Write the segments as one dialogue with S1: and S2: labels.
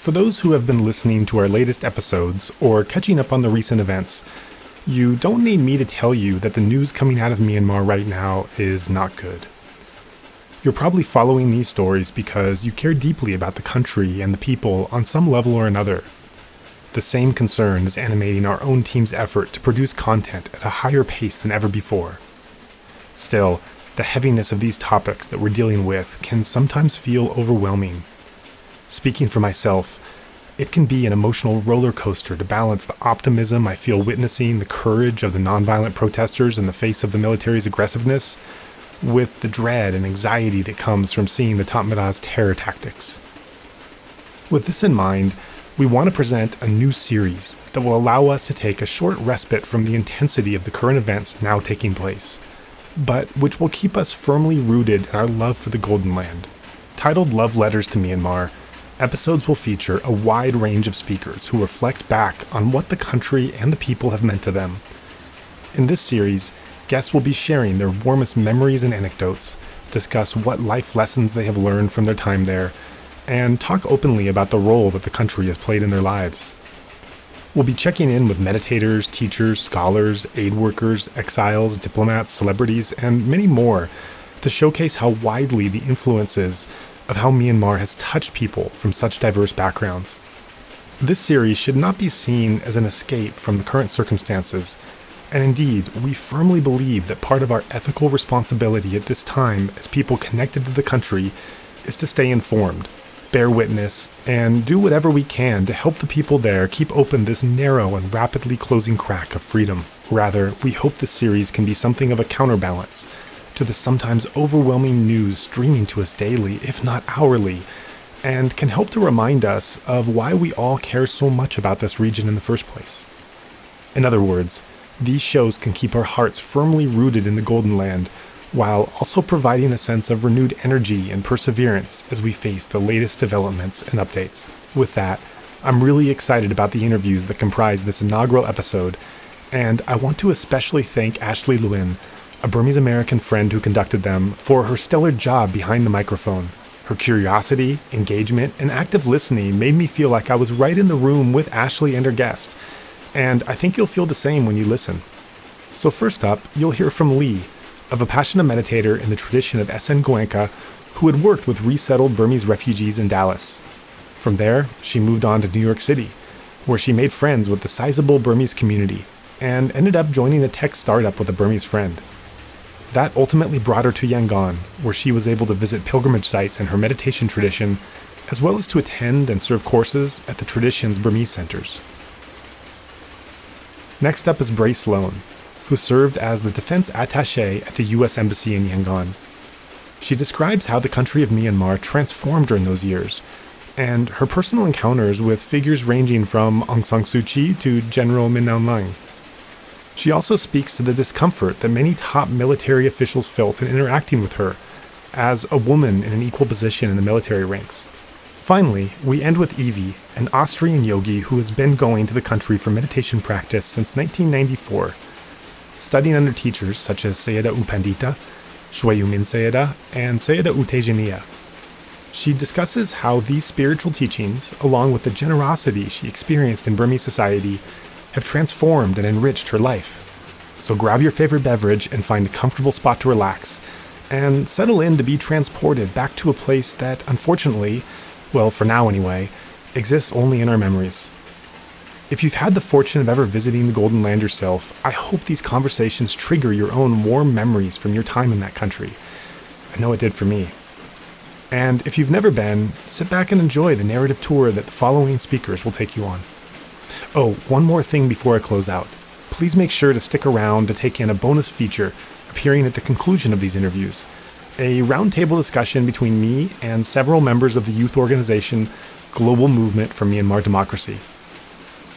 S1: for those who have been listening to our latest episodes or catching up on the recent events, you don't need me to tell you that the news coming out of Myanmar right now is not good. You're probably following these stories because you care deeply about the country and the people on some level or another. The same concern is animating our own team's effort to produce content at a higher pace than ever before. Still, the heaviness of these topics that we're dealing with can sometimes feel overwhelming. Speaking for myself, it can be an emotional roller coaster to balance the optimism I feel witnessing the courage of the nonviolent protesters in the face of the military's aggressiveness, with the dread and anxiety that comes from seeing the Tatmada's terror tactics. With this in mind, we want to present a new series that will allow us to take a short respite from the intensity of the current events now taking place, but which will keep us firmly rooted in our love for the Golden Land. Titled Love Letters to Myanmar, episodes will feature a wide range of speakers who reflect back on what the country and the people have meant to them. In this series, guests will be sharing their warmest memories and anecdotes, discuss what life lessons they have learned from their time there, and talk openly about the role that the country has played in their lives. We'll be checking in with meditators, teachers, scholars, aid workers, exiles, diplomats, celebrities, and many more to showcase how widely the influences of how Myanmar has touched people from such diverse backgrounds. This series should not be seen as an escape from the current circumstances, and indeed, we firmly believe that part of our ethical responsibility at this time as people connected to the country is to stay informed, bear witness, and do whatever we can to help the people there keep open this narrow and rapidly closing crack of freedom. Rather, we hope this series can be something of a counterbalance to the sometimes overwhelming news streaming to us daily, if not hourly, and can help to remind us of why we all care so much about this region in the first place. In other words, these shows can keep our hearts firmly rooted in the Golden Land, while also providing a sense of renewed energy and perseverance as we face the latest developments and updates. With that, I'm really excited about the interviews that comprise this inaugural episode, and I want to especially thank Ashley Lewin, a Burmese American friend who conducted them, for her stellar job behind the microphone. Her curiosity, engagement, and active listening made me feel like I was right in the room with Ashley and her guest, and I think you'll feel the same when you listen. So first up, you'll hear from Lee, a Vipassana meditator in the tradition of SN Goenka, who had worked with resettled Burmese refugees in Dallas. From there, she moved on to New York City, where she made friends with the sizable Burmese community, and ended up joining a tech startup with a Burmese friend. That ultimately brought her to Yangon, where she was able to visit pilgrimage sites in her meditation tradition, as well as to attend and serve courses at the tradition's Burmese centers. Next up is Brey Sloan, who served as the Defense Attaché at the U.S. Embassy in Yangon. She describes how the country of Myanmar transformed during those years, and her personal encounters with figures ranging from Aung San Suu Kyi to General Min Aung Hlaing. She also speaks to the discomfort that many top military officials felt in interacting with her, as a woman in an equal position in the military ranks. Finally, we end with Evie, an Austrian yogi who has been going to the country for meditation practice since 1994, studying under teachers such as Sayadaw U Pandita, Shwe Oo Min Sayadaw, and Sayadaw U Tejaniya. She discusses how these spiritual teachings, along with the generosity she experienced in Burmese society, have transformed and enriched her life. So grab your favorite beverage and find a comfortable spot to relax, and settle in to be transported back to a place that, unfortunately, well, for now anyway, exists only in our memories. If you've had the fortune of ever visiting the Golden Land yourself, I hope these conversations trigger your own warm memories from your time in that country. I know it did for me. And if you've never been, sit back and enjoy the narrative tour that the following speakers will take you on. Oh, one more thing before I close out. Please make sure to stick around to take in a bonus feature appearing at the conclusion of these interviews, a roundtable discussion between me and several members of the youth organization Global Movement for Myanmar Democracy.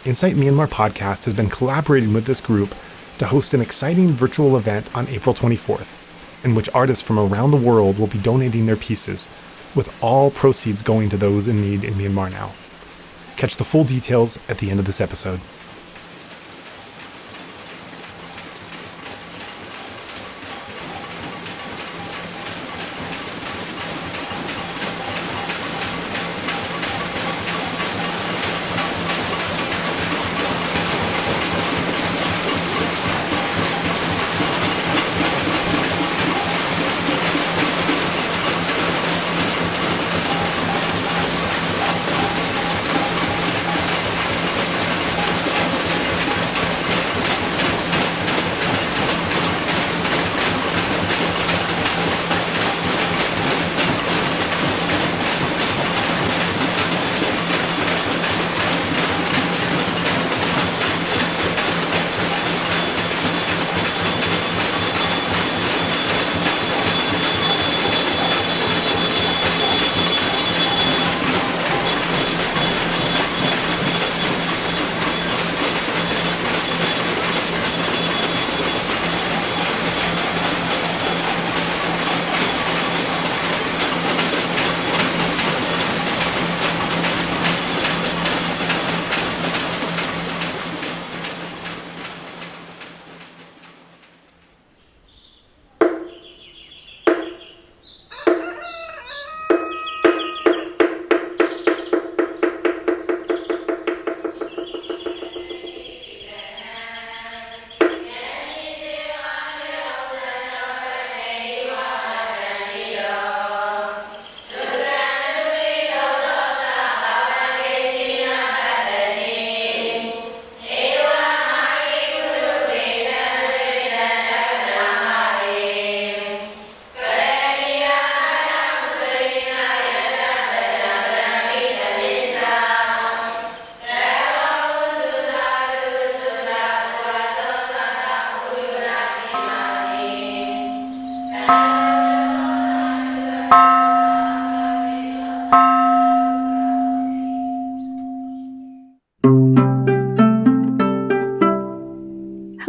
S1: Insight Myanmar podcast has been collaborating with this group to host an exciting virtual event on April 24th, in which artists from around the world will be donating their pieces, with all proceeds going to those in need in Myanmar now. Catch the full details at the end of this episode.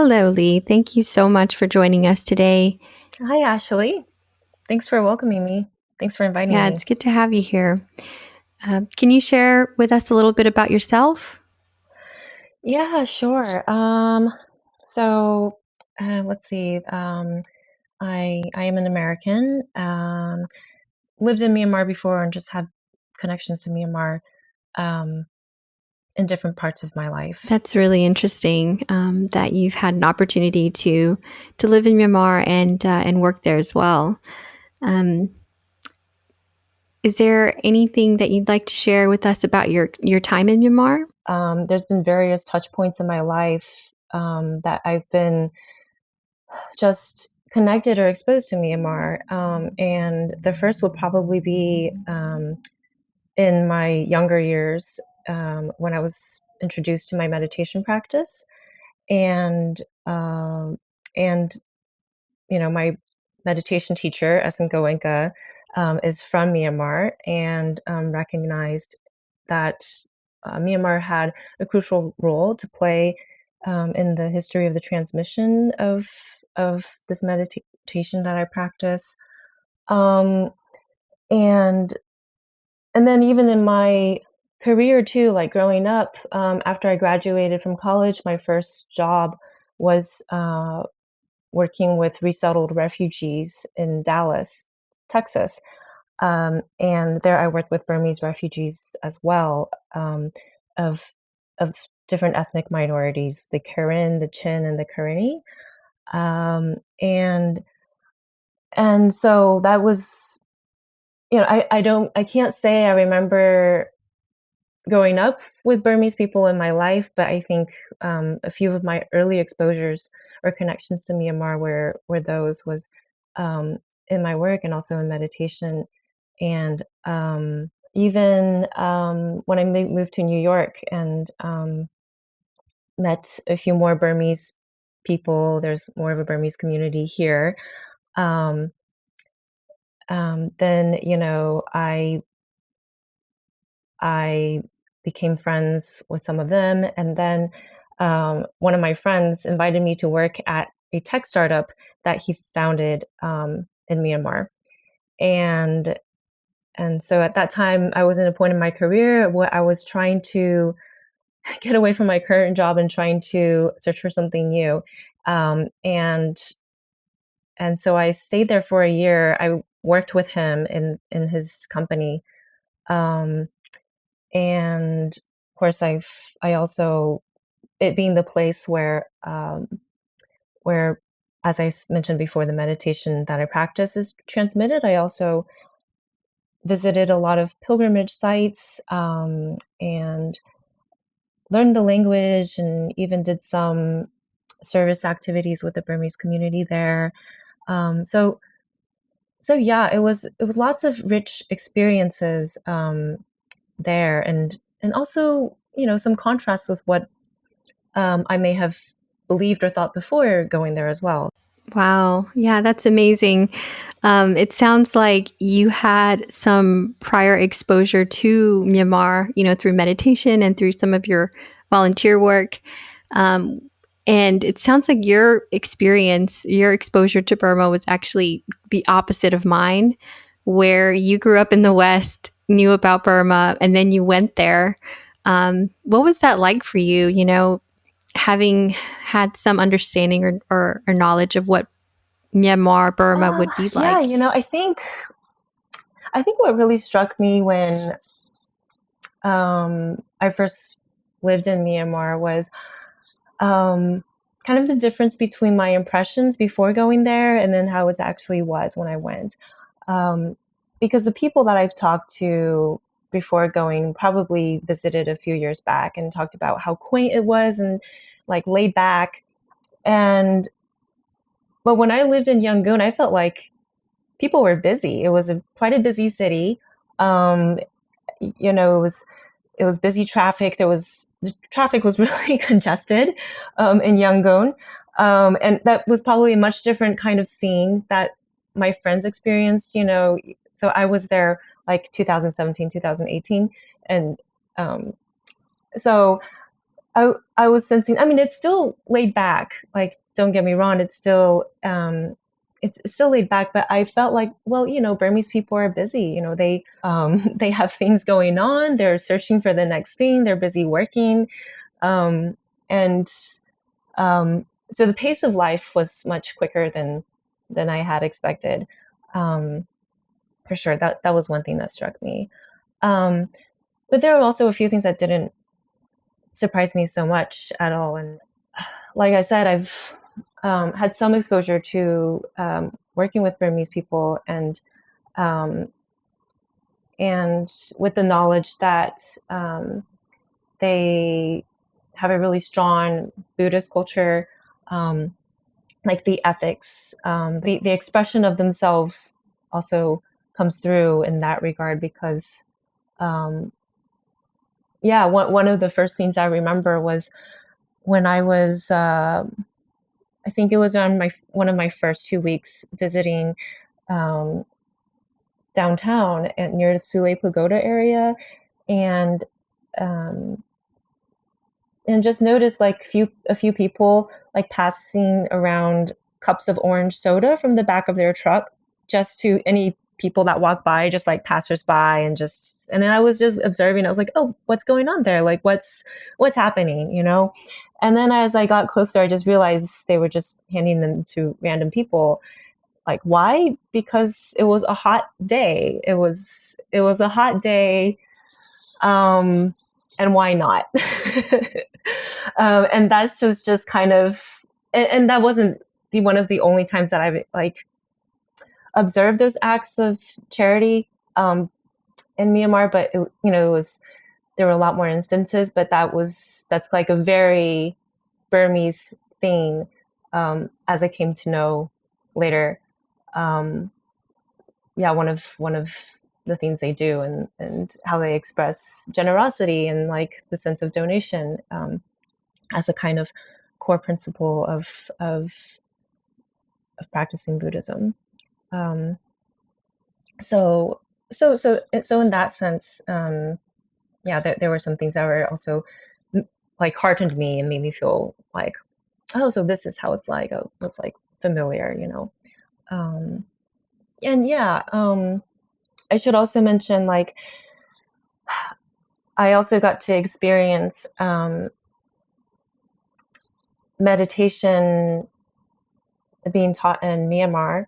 S2: Hello, Lee. Thank you so much for joining us today.
S3: Hi, Ashley. Thanks for welcoming me. Thanks for inviting
S2: Yeah,
S3: me.
S2: it's good to have you here. Can you share with us a little bit about yourself?
S3: Yeah, sure. Let's see. I am an American. Lived in Myanmar before and just had connections to Myanmar in different parts of my life.
S2: That's really interesting that you've had an opportunity to live in Myanmar and work there as well. Is there anything that you'd like to share with us about your time in Myanmar?
S3: There's been various touch points in my life that I've been just connected or exposed to Myanmar. And the first would probably be in my younger years when I was introduced to my meditation practice. And, um, and my meditation teacher, Goenka, is from Myanmar and recognized that Myanmar had a crucial role to play in the history of the transmission of this meditation that I practice, um, and and then even in my career too, like growing up, after I graduated from college, my first job was working with resettled refugees in Dallas, Texas. And there I worked with Burmese refugees as well, of of different ethnic minorities, the Karen, the Chin, and the Karenni. Um, and and so that was, I can't say I remember growing up with Burmese people in my life, but I think a few of my early exposures or connections to Myanmar were those was in my work and also in meditation, and even when I moved to New York and met a few more Burmese people. There's more of a Burmese community here. Um, then I became friends with some of them, and then one of my friends invited me to work at a tech startup that he founded in Myanmar, and so at that time I was in a point in my career where I was trying to get away from my current job and trying to search for something new, um, and so I stayed there for a year. I worked with him in his company. Um, And of course, I also, it being the place where, as mentioned before, the meditation that I practice is transmitted. I also visited a lot of pilgrimage sites, and learned the language, and even did some service activities with the Burmese community there. Um, so so yeah, it was lots of rich experiences there, and also some contrasts with what I may have believed or thought before going there as well.
S2: Wow. Yeah, that's amazing. It sounds like you had some prior exposure to Myanmar, through meditation and through some of your volunteer work. Um, and it sounds like your experience, your exposure to Burma was actually the opposite of mine, where you grew up in the West, knew about Burma, and then you went there. What was that like for you? Having had some understanding or knowledge of what Myanmar, Burma would be
S3: Yeah,
S2: like.
S3: I think what really struck me when I first lived in Myanmar was kind of the difference between my impressions before going there and then how it actually was when I went. Because the people that I've talked to before going probably visited a few years back and talked about how quaint it was and like laid back. And but when I lived in Yangon, I felt like people were busy. It was quite a busy city. Um, it was busy traffic. The traffic was really congested in Yangon, and that was probably a much different kind of scene that my friends experienced. So I was there like 2017, 2018, and um, so I was sensing, I mean, it's still laid back, like, don't get me wrong, it's still laid back, but I felt like, well, Burmese people are busy, they they have things going on, they're searching for the next thing, they're busy working, and so the pace of life was much quicker than I had expected. For sure, that was one thing that struck me. But there were also a few things that didn't surprise me so much at all. And like I said, I've had some exposure to working with Burmese people, and with the knowledge that they have a really strong Buddhist culture, like the ethics, the expression of themselves also comes through in that regard, because one of the first things I remember was when I was I think it was on one of my first 2 weeks visiting downtown near the Sule Pagoda area, and just noticed like a few people like passing around cups of orange soda from the back of their truck, just to any people that walk by, just like passersby, and then I was just observing. I was like, oh, what's going on there? Like, what's happening, And then as I got closer, I just realized they were just handing them to random people. Like, why? Because it was a hot day. It was a hot day. And why not? And that's just kind of, and that wasn't one of the only times that I've like observed those acts of charity in Myanmar, but there were a lot more instances, but that's like a very Burmese thing, as I came to know later. One of the things they do, and how they express generosity and like the sense of donation, as a kind of core principle of practicing Buddhism. So in that sense, there were some things that were also like heartened me and made me feel like, oh, so this is how it's like. Oh, it's like familiar, I should also mention, like, I also got to experience meditation being taught in Myanmar,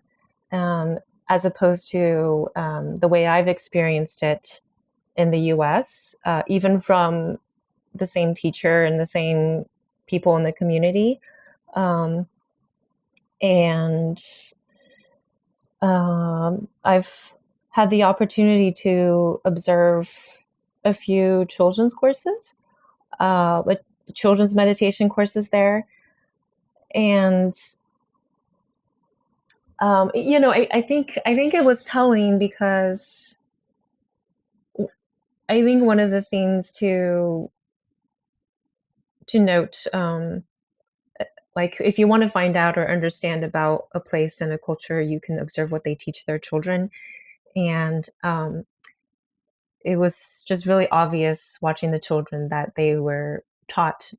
S3: as opposed to the way I've experienced it in the US, even from the same teacher and the same people in the community. I've had the opportunity to observe a few children's courses, like children's meditation courses there. And I think it was telling, because I think one of the things to note, like, if you want to find out or understand about a place and a culture, you can observe what they teach their children. And it was just really obvious watching the children that they were taught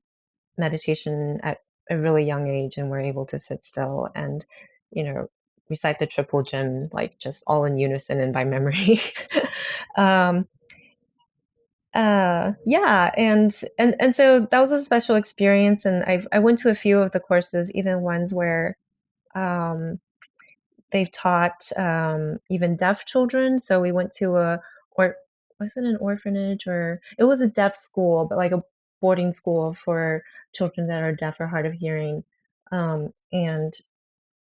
S3: meditation at a really young age, and were able to sit still and, recite the triple gem, like just all in unison and by memory. And so that was a special experience, and I went to a few of the courses, even ones where they've taught even deaf children. So we went to was it an orphanage, or it was a deaf school, but like a boarding school for children that are deaf or hard of hearing.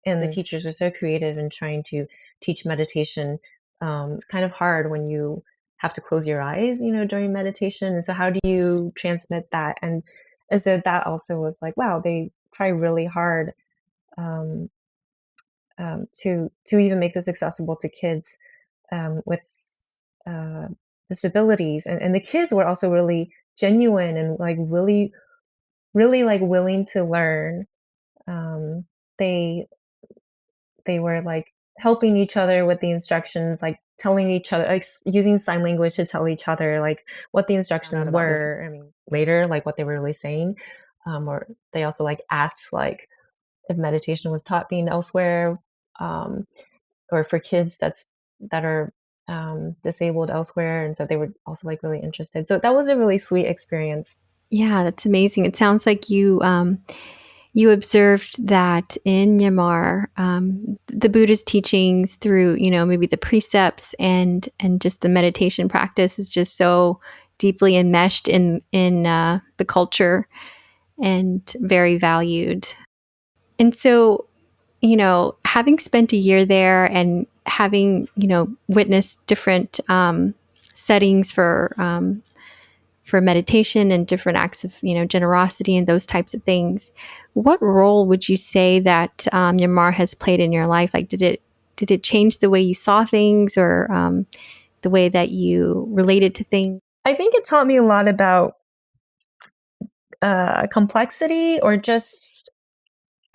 S3: And the teachers are so creative in trying to teach meditation. It's kind of hard when you have to close your eyes, during meditation. And so how do you transmit that? And so that also was like, wow, they try really hard to even make this accessible to kids with disabilities. And the kids were also really genuine and like really, really like willing to learn. They were like helping each other with the instructions, like telling each other, like using sign language to tell each other like what the instructions were. I mean, later, like what they were really saying, or they also like asked like if meditation was taught being elsewhere, or for kids that are disabled elsewhere, and so they were also like really interested. So that was a really sweet experience.
S2: Yeah, that's amazing. It sounds like you observed that in Myanmar, the Buddha's teachings through, maybe the precepts and just the meditation practice is just so deeply enmeshed in the culture and very valued. And so, having spent a year there and having, witnessed different settings for meditation and different acts of, generosity and those types of things, what role would you say that Myanmar has played in your life? Like, did it change the way you saw things, or the way that you related to things?
S3: I think it taught me a lot about complexity, or just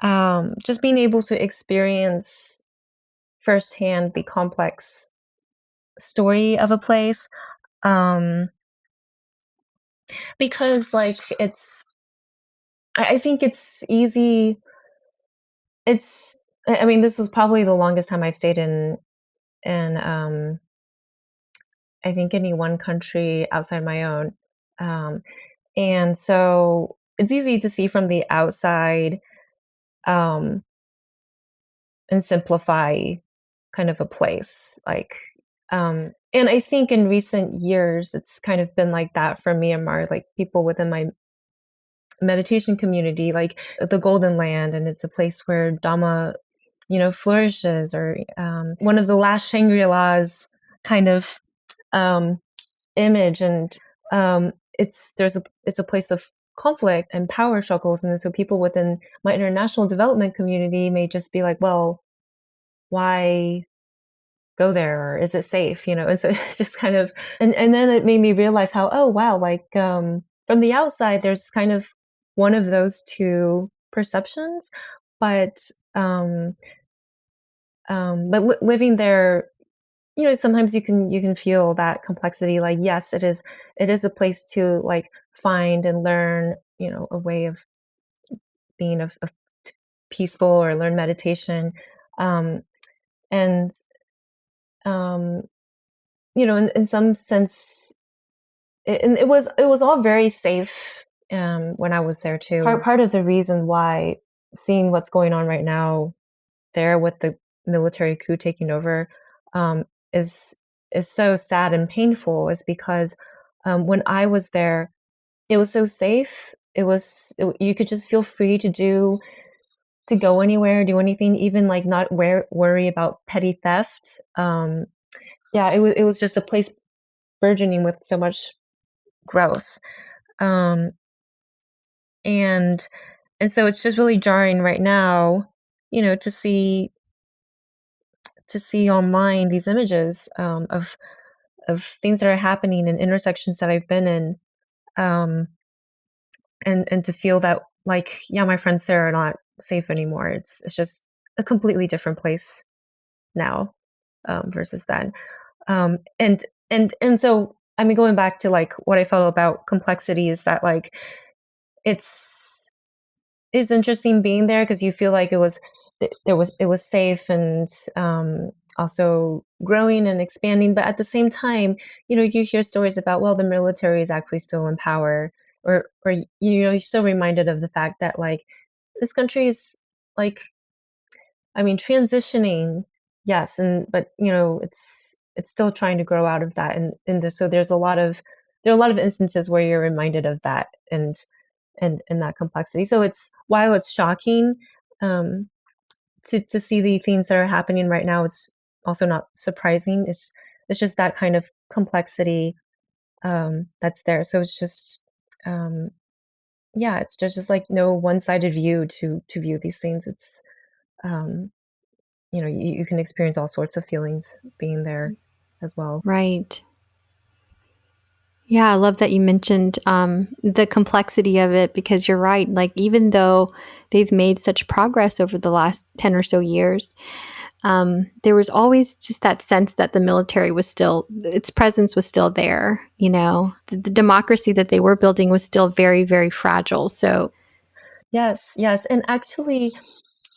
S3: being able to experience firsthand the complex story of a place. Because like I think it's easy. I mean, this was probably the longest time I've stayed in I think any one country outside my own. And so it's easy to see from the outside, and simplify kind of a place. And I think in recent years, it's kind of been like that for Myanmar, like people within my meditation community, like the Golden Land, and it's a place where Dhamma, flourishes, or one of the last Shangri-Las kind of image, and it's a place of conflict and power struggles, and so people within my international development community may just be like, well, why go there, or is it safe, and so just kind of, and then it made me realize how, oh wow, like from the outside there's kind of one of those two perceptions, but living there, sometimes you can feel that complexity. Like, yes, it is a place to like find and learn, a way of being of peaceful, or learn meditation, and in some sense, it was all very safe when I was there too. Part of the reason why, seeing what's going on right now there with the military coup taking over, is so sad and painful, is because when I was there, it was so safe. You could just feel free to go anywhere, do anything, even like not worry about petty theft. Yeah, it was just a place burgeoning with so much growth. And so it's just really jarring right now, to see online these images of things that are happening in intersections that I've been in, and to feel that, like, yeah, my friends there are not safe anymore. It's just a completely different place now, versus then. And so, I mean, going back to like what I felt about complexity, is that like it's interesting being there, because you feel like it was safe, and also growing and expanding, but at the same time, you hear stories about, well, the military is actually still in power, or you're still reminded of the fact that like this country is like, I mean, transitioning, yes, but it's still trying to grow out of that, and so there are a lot of instances where you're reminded of that, and that complexity. So while it's shocking to see the things that are happening right now, it's also not surprising. It's just that kind of complexity that's there. So it's just yeah, it's just like no one-sided view to view these things. It's you can experience all sorts of feelings being there as well.
S2: Right. Yeah, I love that you mentioned the complexity of it, because you're right. Like, even though they've made such progress over the last 10 or so years, there was always just that sense that the military was still, its presence was still there. The democracy that they were building was still very, very fragile. So
S3: Yes, and actually,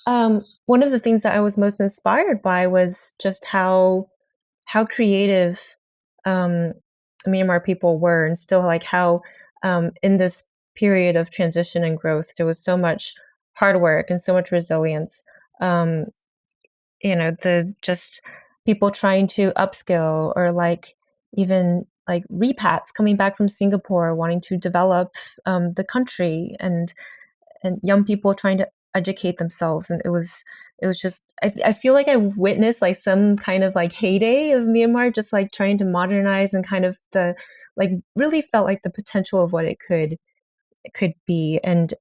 S3: one of the things that I was most inspired by was just how creative Myanmar people were, and still like how in this period of transition and growth, there was so much hard work and so much resilience. Um, the just people trying to upskill, or like even like repats coming back from Singapore wanting to develop the country, and young people trying to educate themselves. And it was just I feel like I witnessed like some kind of like heyday of Myanmar, just like trying to modernize, and kind of the like really felt like the potential of what it could be. And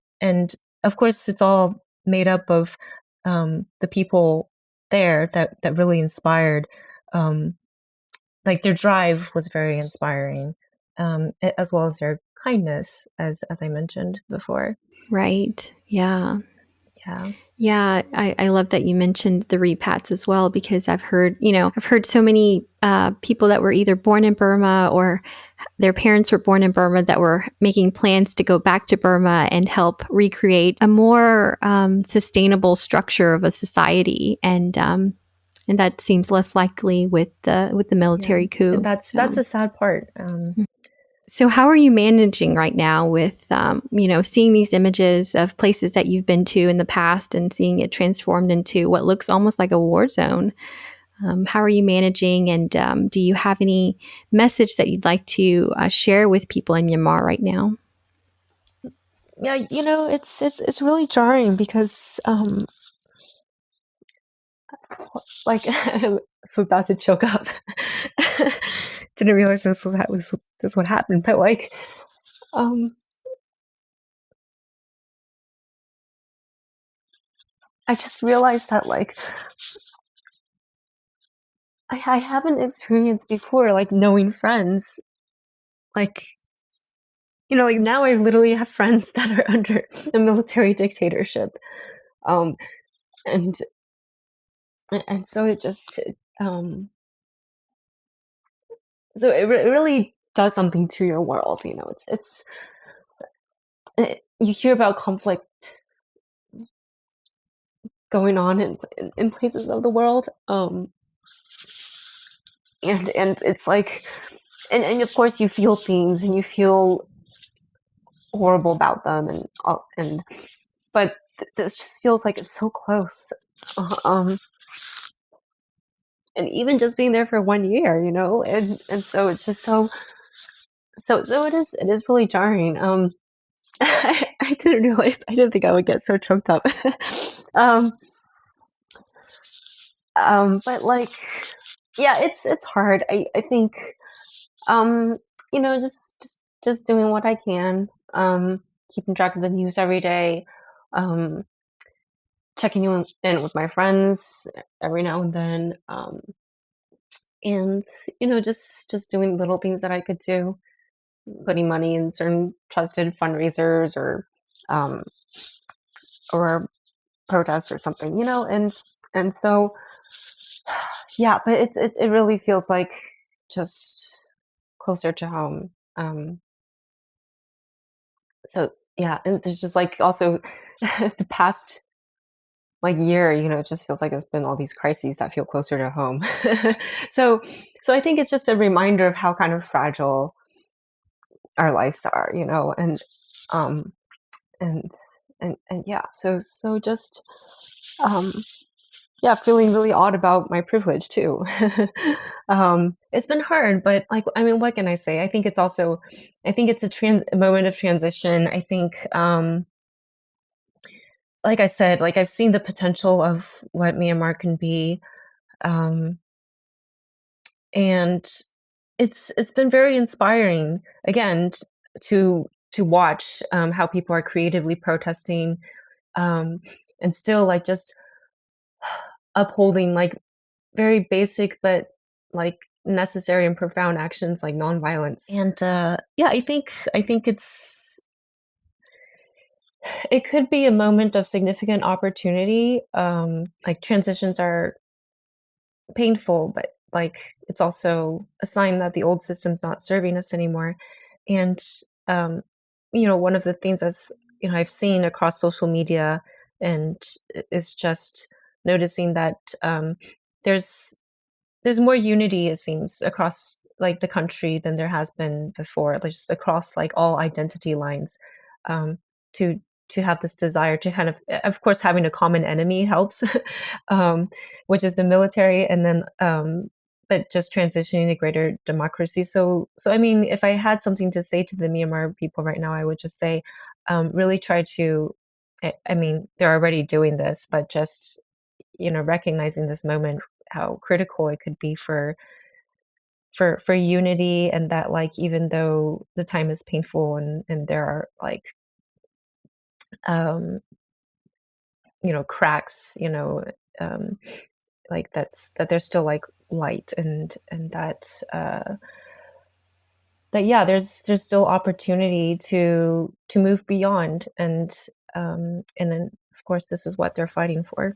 S3: of course it's all made up of the people there that really inspired. Like their drive was very inspiring, as well as their kindness, as I mentioned before.
S2: right. Yeah.
S3: Yeah.
S2: Yeah, I love that you mentioned the repats as well, because I've heard so many people that were either born in Burma or their parents were born in Burma that were making plans to go back to Burma and help recreate a more sustainable structure of a society, and that seems less likely with the military coup.
S3: And that's the sad part.
S2: So how are you managing right now with, seeing these images of places that you've been to in the past and seeing it transformed into what looks almost like a war zone? How are you managing, and do you have any message that you'd like to share with people in Myanmar right now?
S3: Yeah, it's really jarring because like I'm about to choke up. Didn't realize this what happened, but like I just realized that like I haven't experienced before, like knowing friends, like like now I literally have friends that are under a military dictatorship, um, and so it just so it really does something to your world. You hear about conflict going on in places of the world, and it's like, and of course you feel things and you feel horrible about them, but this just feels like it's so close. um and even just being there for 1 year, and so it's just so it is really jarring. I didn't realize, I didn't think I would get so choked up. um but like, yeah, it's hard. I think just doing what I can, keeping track of the news every day, um checking in with my friends every now and then, and just doing little things that I could do, putting money in certain trusted fundraisers, um or protests or something, and so yeah, but it really feels like just closer to home. So yeah, and there's just like also the past like year, it just feels like there's been all these crises that feel closer to home. so so I think it's just a reminder of how kind of fragile our lives are, um and yeah, so just um yeah, feeling really odd about my privilege too. It's been hard, but like, I mean, what can I say? I think it's a moment of transition. I think, like I said, like I've seen the potential of what Myanmar can be, um, and it's been very inspiring. Again, to watch how people are creatively protesting, um, and still like just upholding like very basic but like necessary and profound actions like nonviolence. And yeah, I think it could be a moment of significant opportunity. Like transitions are painful, but like it's also a sign that the old system's not serving us anymore. And um, one of the things that's I've seen across social media and is just noticing that there's there's more unity, it seems, across like the country than there has been before, like just across like all identity lines. Um, to have this desire to kind of course, having a common enemy helps, um, which is the military, and then but just transitioning to greater democracy. So I mean, if I had something to say to the Myanmar people right now, I would just say, really try to. I mean, they're already doing this, but just recognizing this moment, how critical it could be for unity, and that like even though the time is painful and there are like um cracks, um like that there's still like light, and that yeah, there's still opportunity to move beyond, and then of course this is what they're fighting for.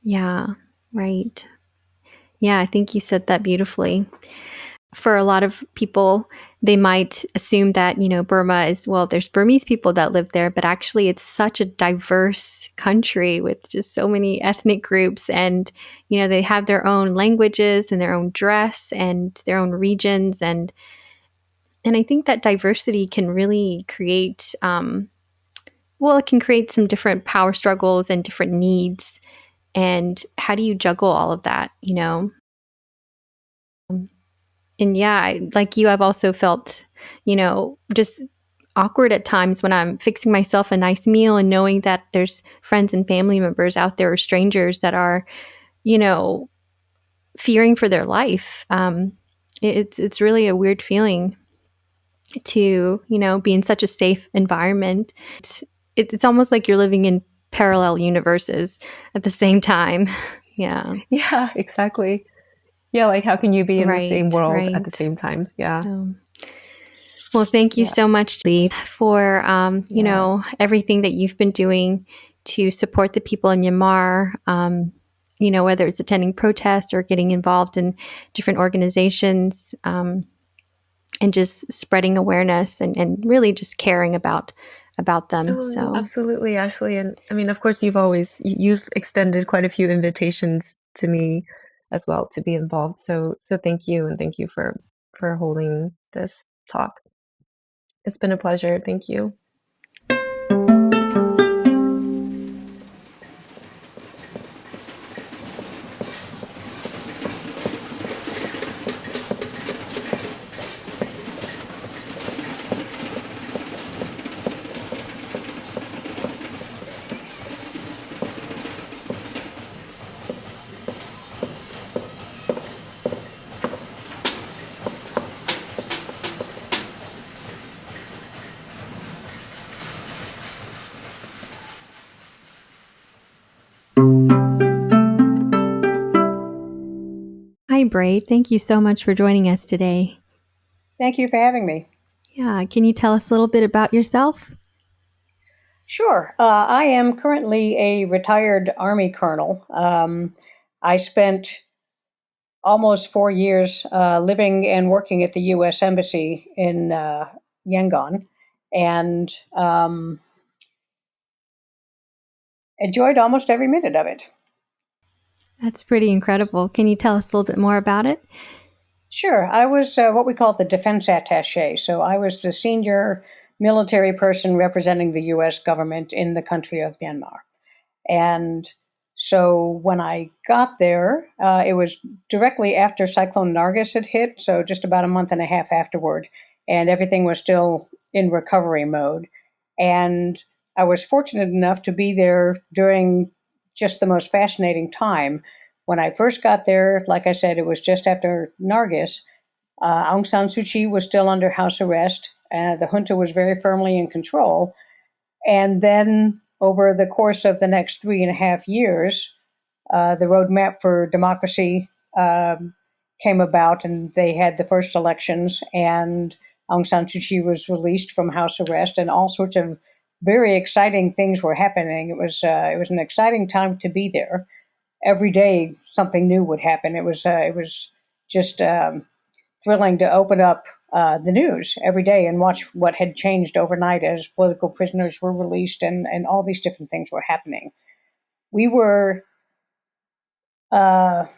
S2: Yeah, right. Yeah, I think you said that beautifully. For a lot of people, they might assume that, Burma is, well, there's Burmese people that live there, but actually it's such a diverse country with just so many ethnic groups. And, they have their own languages and their own dress and their own regions. And I think that diversity can really create, well, it can create some different power struggles and different needs. And how do you juggle all of that, And yeah, like you, I've also felt, just awkward at times when I'm fixing myself a nice meal and knowing that there's friends and family members out there or strangers that are, you know, fearing for their life. It's really a weird feeling to, be in such a safe environment. It's almost like you're living in parallel universes at the same time. Yeah.
S3: Yeah, exactly. Yeah, like how can you be in the same
S2: Right.
S3: world at the
S2: Right.
S3: same time? Yeah.
S2: So, well, thank you
S3: Yeah.
S2: so much, Lee, for
S3: Yes.
S2: everything that you've been doing to support the people in Myanmar. Whether it's attending protests or getting involved in different organizations, and just spreading awareness and really just caring about them.
S3: Oh, no,
S2: So
S3: absolutely, Ashley. And I mean, of course, you've extended quite a few invitations to me as well to be involved. So thank you, and thank you for holding this talk. It's been a pleasure. Thank you.
S2: hi, Brey. Thank you so much for joining us today.
S4: Thank you for having me.
S2: Yeah, can you tell us a little bit about yourself?
S4: Sure. I am currently a retired Army colonel. I spent almost 4 years living and working at the U.S. Embassy in Yangon, and enjoyed almost every minute of it.
S2: That's pretty incredible. Can you tell us a little bit more about it?
S4: Sure. I was what we call the Defense Attaché. So I was the senior military person representing the U.S. government in the country of Myanmar. And so when I got there, it was directly after Cyclone Nargis had hit, so just about a month and a half afterward, and everything was still in recovery mode. And I was fortunate enough to be there during just the most fascinating time. When I first got there, like I said, it was just after Nargis. Aung San Suu Kyi was still under house arrest. The junta was very firmly in control. And then over the course of the next 3.5 years, the roadmap for democracy came about, and they had the first elections, and Aung San Suu Kyi was released from house arrest, and all sorts of very exciting things were happening. It was an exciting time to be there. every day something new would happen. It was just thrilling to open up the news every day and watch what had changed overnight as political prisoners were released and all these different things were happening. We were part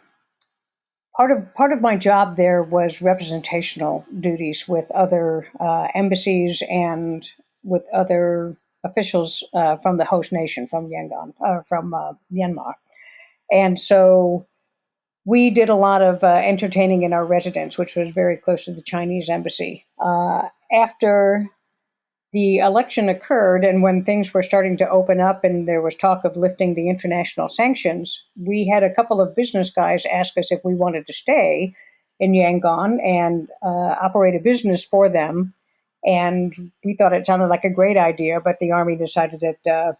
S4: of my job there was representational duties with other embassies and with other officials from the host nation, from Myanmar. And so we did a lot of entertaining in our residence, which was very close to the Chinese embassy. After the election occurred and when things were starting to open up and there was talk of lifting the international sanctions, we had a couple of business guys ask us if we wanted to stay in Yangon and operate a business for them. And we thought it sounded like a great idea, but the Army decided that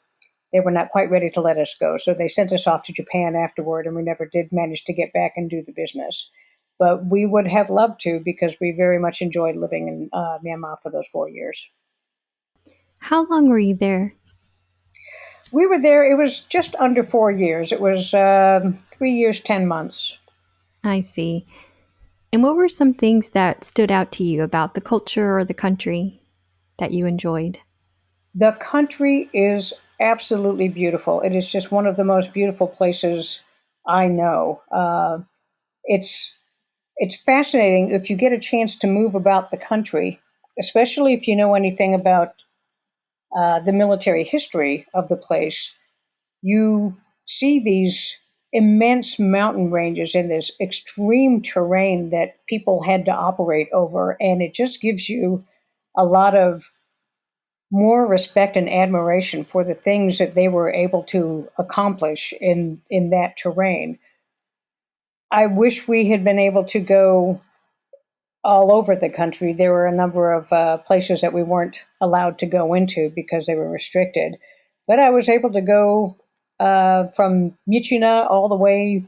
S4: they were not quite ready to let us go. So they sent us off to Japan afterward, and we never did manage to get back and do the business. But we would have loved to, because we very much enjoyed living in Myanmar for those 4 years.
S2: How long were you there?
S4: We were there, it was just under 4 years. It was 3 years, 10 months.
S2: I see. And what were some things that stood out to you about the culture or the country that you enjoyed?
S4: The country is absolutely beautiful. It is just one of the most beautiful places I know. It's fascinating if you get a chance to move about the country, especially if you know anything about the military history of the place. You see these immense mountain ranges in this extreme terrain that people had to operate over, and it just gives you a lot of more respect and admiration for the things that they were able to accomplish in that terrain. I wish we had been able to go all over the country. There were a number of places that we weren't allowed to go into because they were restricted. But I was able to go from Myitkyina all the way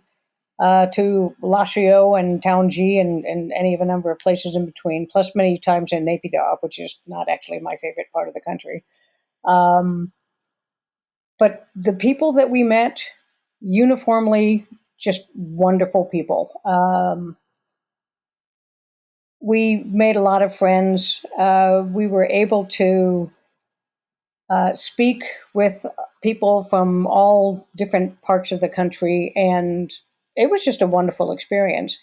S4: to Lashio and Taungji and any of a number of places in between, plus many times in Naypyidaw, which is not actually my favorite part of the country. But the people that we met, uniformly just wonderful people. We made a lot of friends. We were able to speak with people from all different parts of the country, and it was just a wonderful experience.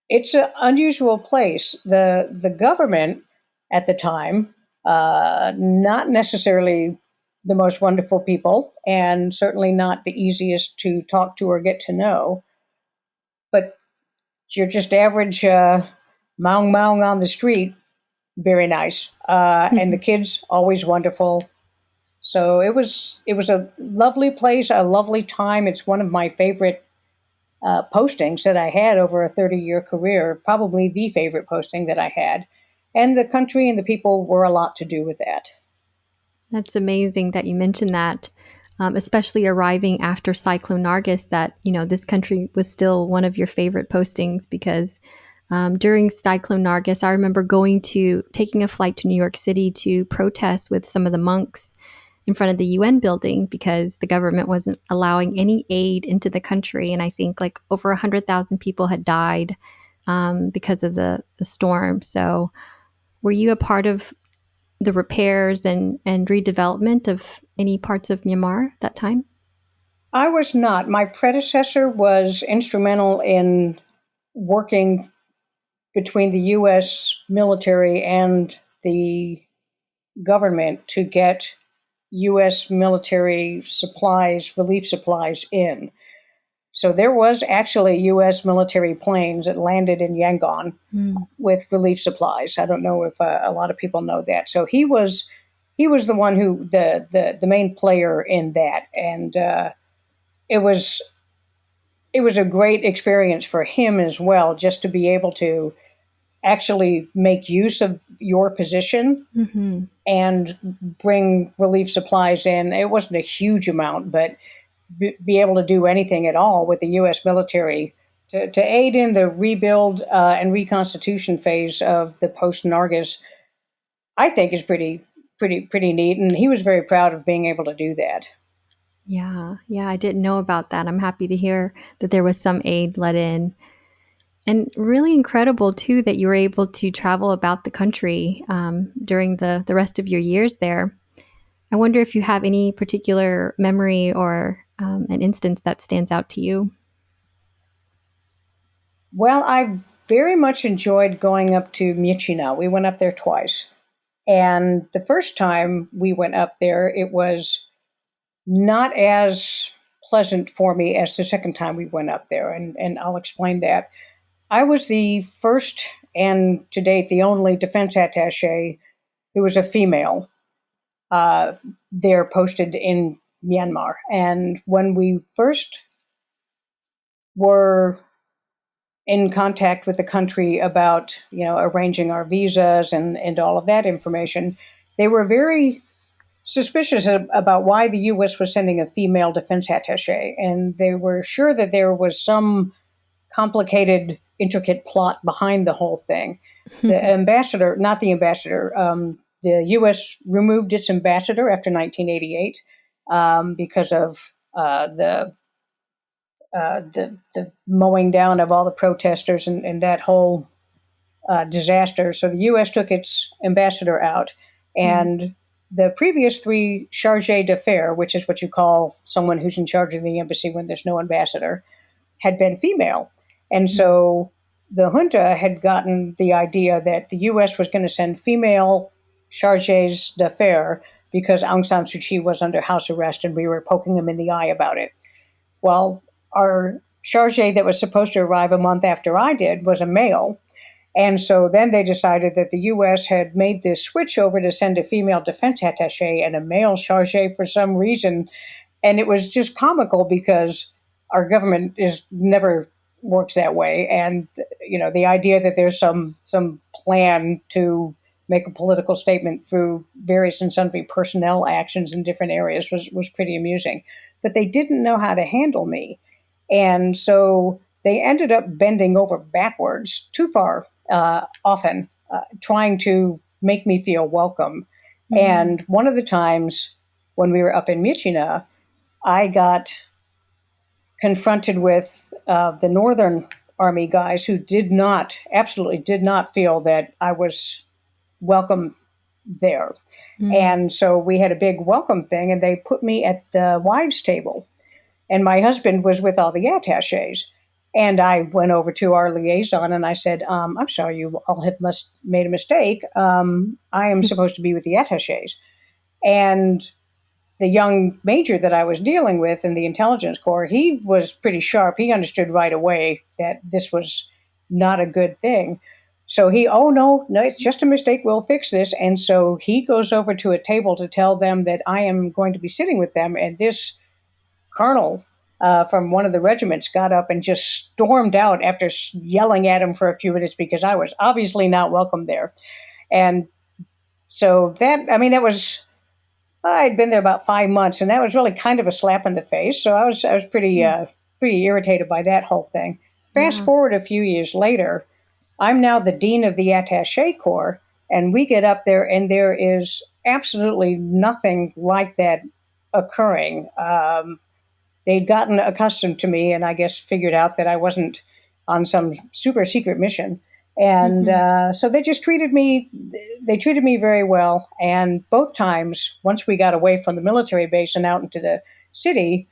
S4: It's an unusual place. The government at the time, not necessarily the most wonderful people, and certainly not the easiest to talk to or get to know, but you're just average Maung Maung on the street, very nice. And the kids, always wonderful. So it was a lovely place, a lovely time. It's one of my favorite postings that I had over a 30-year career, probably the favorite posting that I had. And the country and the people were a lot to do with that.
S2: That's amazing that you mentioned that, especially arriving after Cyclone Nargis, that, this country was still one of your favorite postings because during Cyclone Nargis, I remember taking a flight to New York City to protest with some of the monks in front of the UN building because the government wasn't allowing any aid into the country. And I think like over 100,000 people had died because of the storm. So were you a part of the repairs and redevelopment of any parts of Myanmar at that time?
S4: I was not. My predecessor was instrumental in working between the U.S. military and the government to get U.S. military supplies, relief supplies in. So there was actually U.S. military planes that landed in Yangon with relief supplies. I don't know if a lot of people know that. So he was the one who the main player in that, and it was a great experience for him as well, just to be able to actually make use of your position and bring relief supplies in. It wasn't a huge amount, but be able to do anything at all with the U.S. military to aid in the rebuild and reconstitution phase of the post-Nargis, I think is pretty neat. And he was very proud of being able to do that.
S2: Yeah, yeah, I didn't know about that. I'm happy to hear that there was some aid let in. And really incredible, too, that you were able to travel about the country during the rest of your years there. I wonder if you have any particular memory or an instance that stands out to you.
S4: Well, I very much enjoyed going up to Myitkyina. We went up there twice. And the first time we went up there, it was not as pleasant for me as the second time we went up there. And I'll explain that. I was the first and to date the only defense attaché who was a female uh, there posted in Myanmar. And when we first were in contact with the country about, arranging our visas and all of that information, they were very suspicious about why the U.S. was sending a female defense attaché, and they were sure that there was some complicated, intricate plot behind the whole thing. The ambassador, not the ambassador, the U.S. removed its ambassador after 1988 because of the mowing down of all the protesters and that whole disaster. So the U.S. took its ambassador out, and the previous three chargés d'affaires, which is what you call someone who's in charge of the embassy when there's no ambassador, had been female. And so the junta had gotten the idea that the U.S. was going to send female chargés d'affaires because Aung San Suu Kyi was under house arrest and we were poking them in the eye about it. Well, our chargé that was supposed to arrive a month after I did was a male. And so then they decided that the U.S. had made this switch over to send a female defense attaché and a male chargé for some reason. And it was just comical because our government never works that way. And, the idea that there's some plan to make a political statement through various and sundry personnel actions in different areas was pretty amusing. But they didn't know how to handle me. And so they ended up bending over backwards too far often, trying to make me feel welcome. And one of the times when we were up in Myitkyina, I got confronted with the Northern Army guys who absolutely did not feel that I was welcome there. And so we had a big welcome thing, and they put me at the wives' table. And my husband was with all the attachés. And I went over to our liaison and I said, I'm sorry, you all have made a mistake. I am supposed to be with the attachés. And the young major that I was dealing with in the intelligence corps, he was pretty sharp. He understood right away that this was not a good thing. So no, it's just a mistake. We'll fix this. And so he goes over to a table to tell them that I am going to be sitting with them. And this colonel from one of the regiments got up and just stormed out after yelling at him for a few minutes because I was obviously not welcome there. And so that was, I'd been there about 5 months, and that was really kind of a slap in the face. So I was pretty irritated by that whole thing. Fast forward a few years later, I'm now the dean of the attaché corps, and we get up there, and there is absolutely nothing like that occurring. They'd gotten accustomed to me, and I guess figured out that I wasn't on some super secret mission. And so they just treated me very well. And both times, once we got away from the military base and out into the city,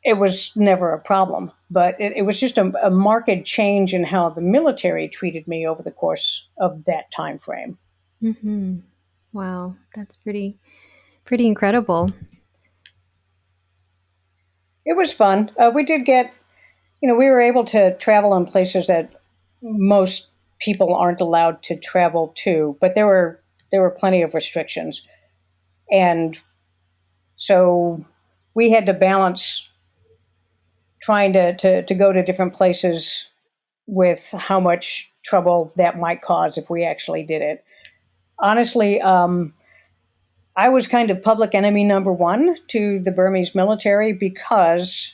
S4: it was never a problem. But it was just a marked change in how the military treated me over the course of that time frame.
S2: Wow, that's pretty incredible.
S4: It was fun. We did get, we were able to travel in places that most people aren't allowed to travel to, but there were plenty of restrictions. And so we had to balance trying to go to different places with how much trouble that might cause if we actually did it. Honestly, I was kind of public enemy number one to the Burmese military because,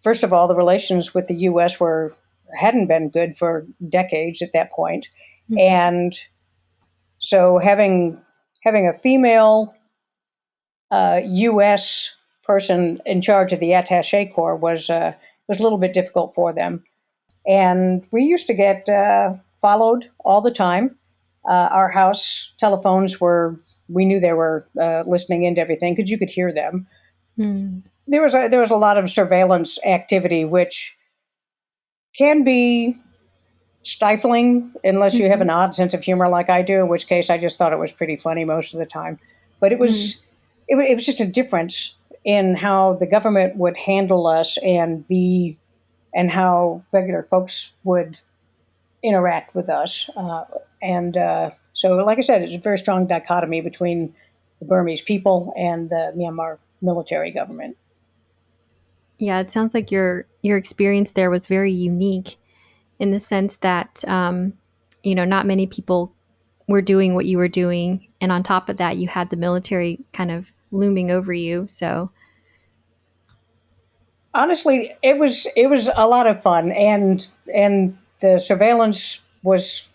S4: first of all, the relations with the U.S. hadn't been good for decades at that point. And so having a female U.S. person in charge of the attaché corps was a little bit difficult for them. And we used to get followed all the time. Our house telephones we knew they were listening into everything because you could hear them.
S2: Mm.
S4: There was a lot of surveillance activity, which can be stifling unless you have an odd sense of humor like I do, in which case I just thought it was pretty funny most of the time. But it was just a difference in how the government would handle us and how regular folks would interact with us. So, like I said, it's a very strong dichotomy between the Burmese people and the Myanmar military government.
S2: Yeah, it sounds like your experience there was very unique in the sense that not many people were doing what you were doing, and on top of that, you had the military kind of looming over you. So,
S4: honestly, it was a lot of fun, and the surveillance was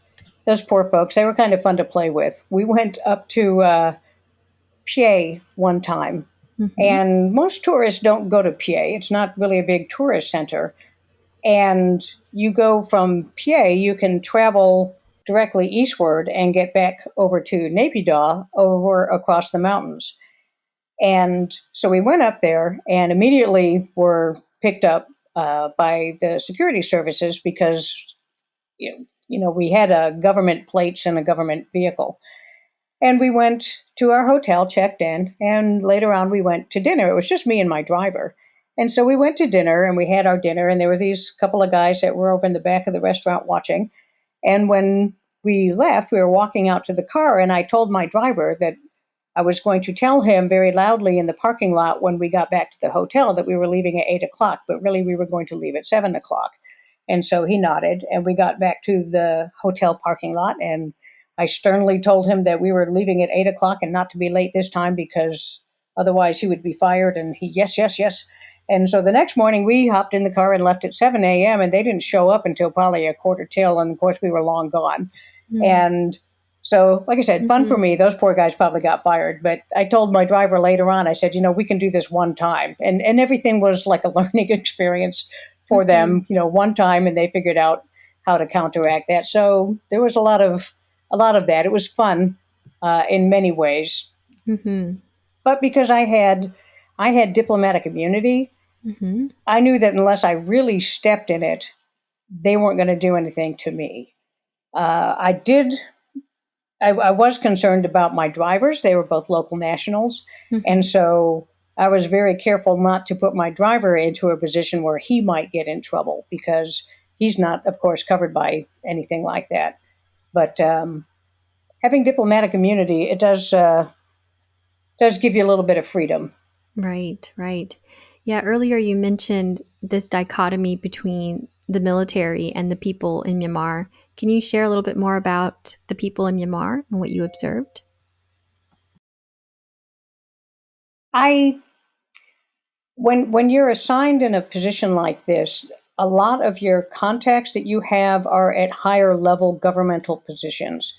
S4: those poor folks. They were kind of fun to play with. We went up to Pye one time, and most tourists don't go to Pye. It's not really a big tourist center. And you go from Pye, you can travel directly eastward and get back over to Naypyidaw over across the mountains. And so we went up there and immediately were picked up by the security services because we had government plates and a government vehicle. And we went to our hotel, checked in, and later on we went to dinner. It was just me and my driver. And so we went to dinner and we had our dinner, and there were these couple of guys that were over in the back of the restaurant watching. And when we left, we were walking out to the car, and I told my driver that I was going to tell him very loudly in the parking lot when we got back to the hotel that we were leaving at 8 o'clock, but really we were going to leave at 7 o'clock. And so he nodded, and we got back to the hotel parking lot, and I sternly told him that we were leaving at 8 o'clock and not to be late this time because otherwise he would be fired. And he, yes, yes, yes. And so the next morning we hopped in the car and left at 7 a.m. and they didn't show up until probably a quarter till. And of course we were long gone. And so, like I said, fun for me. Those poor guys probably got fired. But I told my driver later on, I said, we can do this one time. And everything was like a learning experience for them, one time, and they figured out how to counteract that. So there was a lot of that. It was fun in many ways. But because I had diplomatic immunity, I knew that unless I really stepped in it, they weren't going to do anything to me. I was concerned about my drivers. They were both local nationals. And so I was very careful not to put my driver into a position where he might get in trouble because he's not, of course, covered by anything like that. But having diplomatic immunity, it does give you a little bit of freedom.
S2: Right, right. Yeah, earlier you mentioned this dichotomy between the military and the people in Myanmar. Can you share a little bit more about the people in Myanmar and what you observed?
S4: When you're assigned in a position like this, a lot of your contacts that you have are at higher level governmental positions.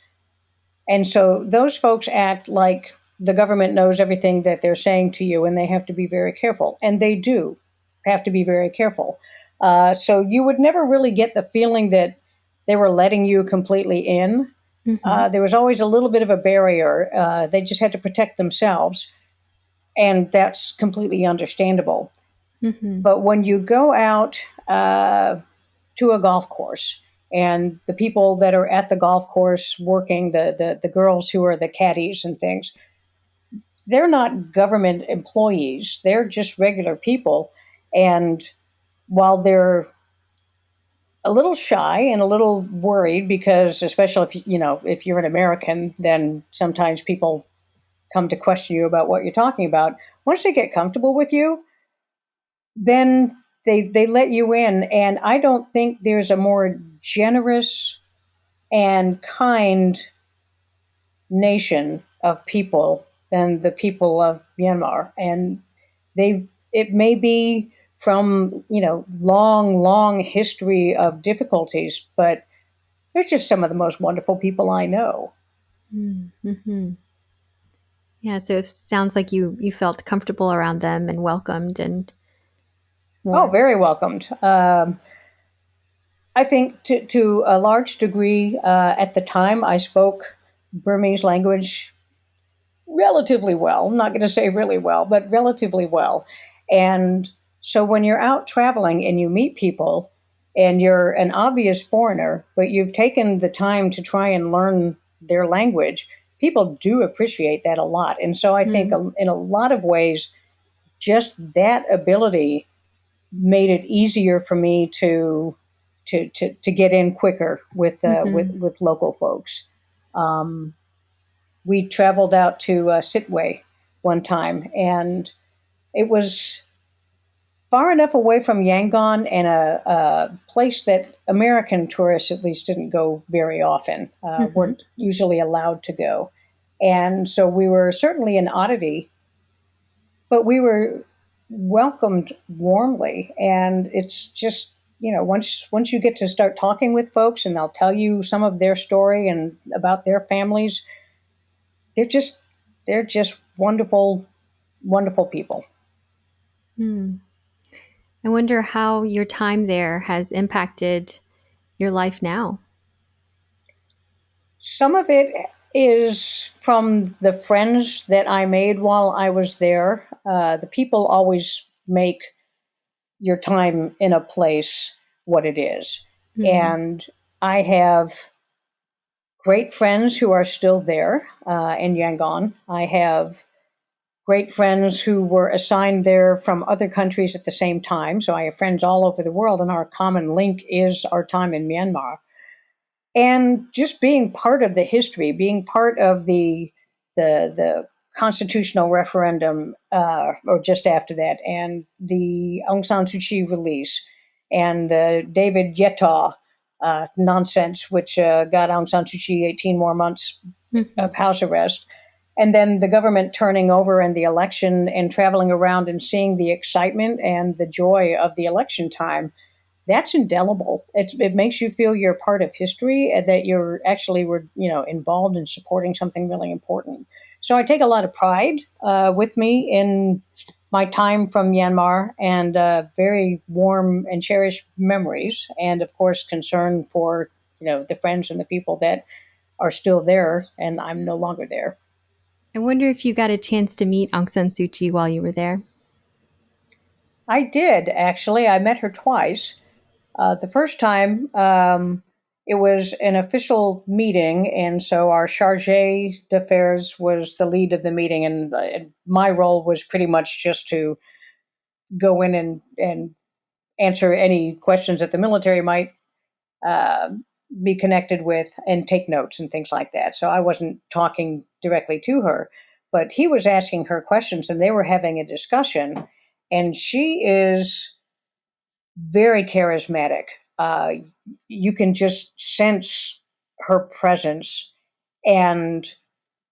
S4: And so those folks act like the government knows everything that they're saying to you, and they have to be very careful. And they do have to be very careful. So you would never really get the feeling that they were letting you completely in. There was always a little bit of a barrier. They just had to protect themselves. And that's completely understandable. But when you go out to a golf course, and the people that are at the golf course working, the girls who are the caddies and things, they're not government employees. They're just regular people. And while they're a little shy and a little worried because, especially if you're an American, then sometimes people come to question you about what you're talking about. Once they get comfortable with you, then they let you in. And I don't think there's a more generous and kind nation of people than the people of Myanmar. And it may be from, long history of difficulties, but they're just some of the most wonderful people I know.
S2: Yeah, so it sounds like you felt comfortable around them and welcomed and
S4: Oh,
S2: warm.
S4: very welcomed. I think to a large degree, at the time, I spoke Burmese language relatively well. I'm not going to say really well, but relatively well. And so when you're out traveling and you meet people and you're an obvious foreigner, but you've taken the time to try and learn their language, people do appreciate that a lot. And so I think in a lot of ways, just that ability made it easier for me to get in quicker with with local folks. Um, we traveled out to Sitwe one time, and it was far enough away from Yangon and a place that American tourists at least didn't go very often, weren't usually allowed to go. And so we were certainly an oddity, but we were welcomed warmly. And it's just, once you get to start talking with folks and they'll tell you some of their story and about their families, they're just wonderful, wonderful people.
S2: I wonder how your time there has impacted your life now.
S4: Some of it is from the friends that I made while I was there. The people always make your time in a place what it is. And I have great friends who are still there in Yangon. I have great friends who were assigned there from other countries at the same time. So I have friends all over the world, and our common link is our time in Myanmar. And just being part of the history, being part of the constitutional referendum, or just after that, and the Aung San Suu Kyi release, and the David Yetta nonsense, which got Aung San Suu Kyi 18 more months of house arrest. And then the government turning over and the election and traveling around and seeing the excitement and the joy of the election time, that's indelible. It makes you feel you're part of history and that you're actually were involved in supporting something really important. So I take a lot of pride with me in my time from Myanmar, and very warm and cherished memories, and of course concern for the friends and the people that are still there, and I'm no longer there.
S2: I wonder if you got a chance to meet Aung San Suu Kyi while you were there.
S4: I did, actually. I met her twice. The first time, it was an official meeting, and so our chargé d'affaires was the lead of the meeting, and my role was pretty much just to go in and answer any questions that the military might uh, be connected with and take notes and things like that. So I wasn't talking directly to her, but he was asking her questions, and they were having a discussion, and she is very charismatic. You can just sense her presence. And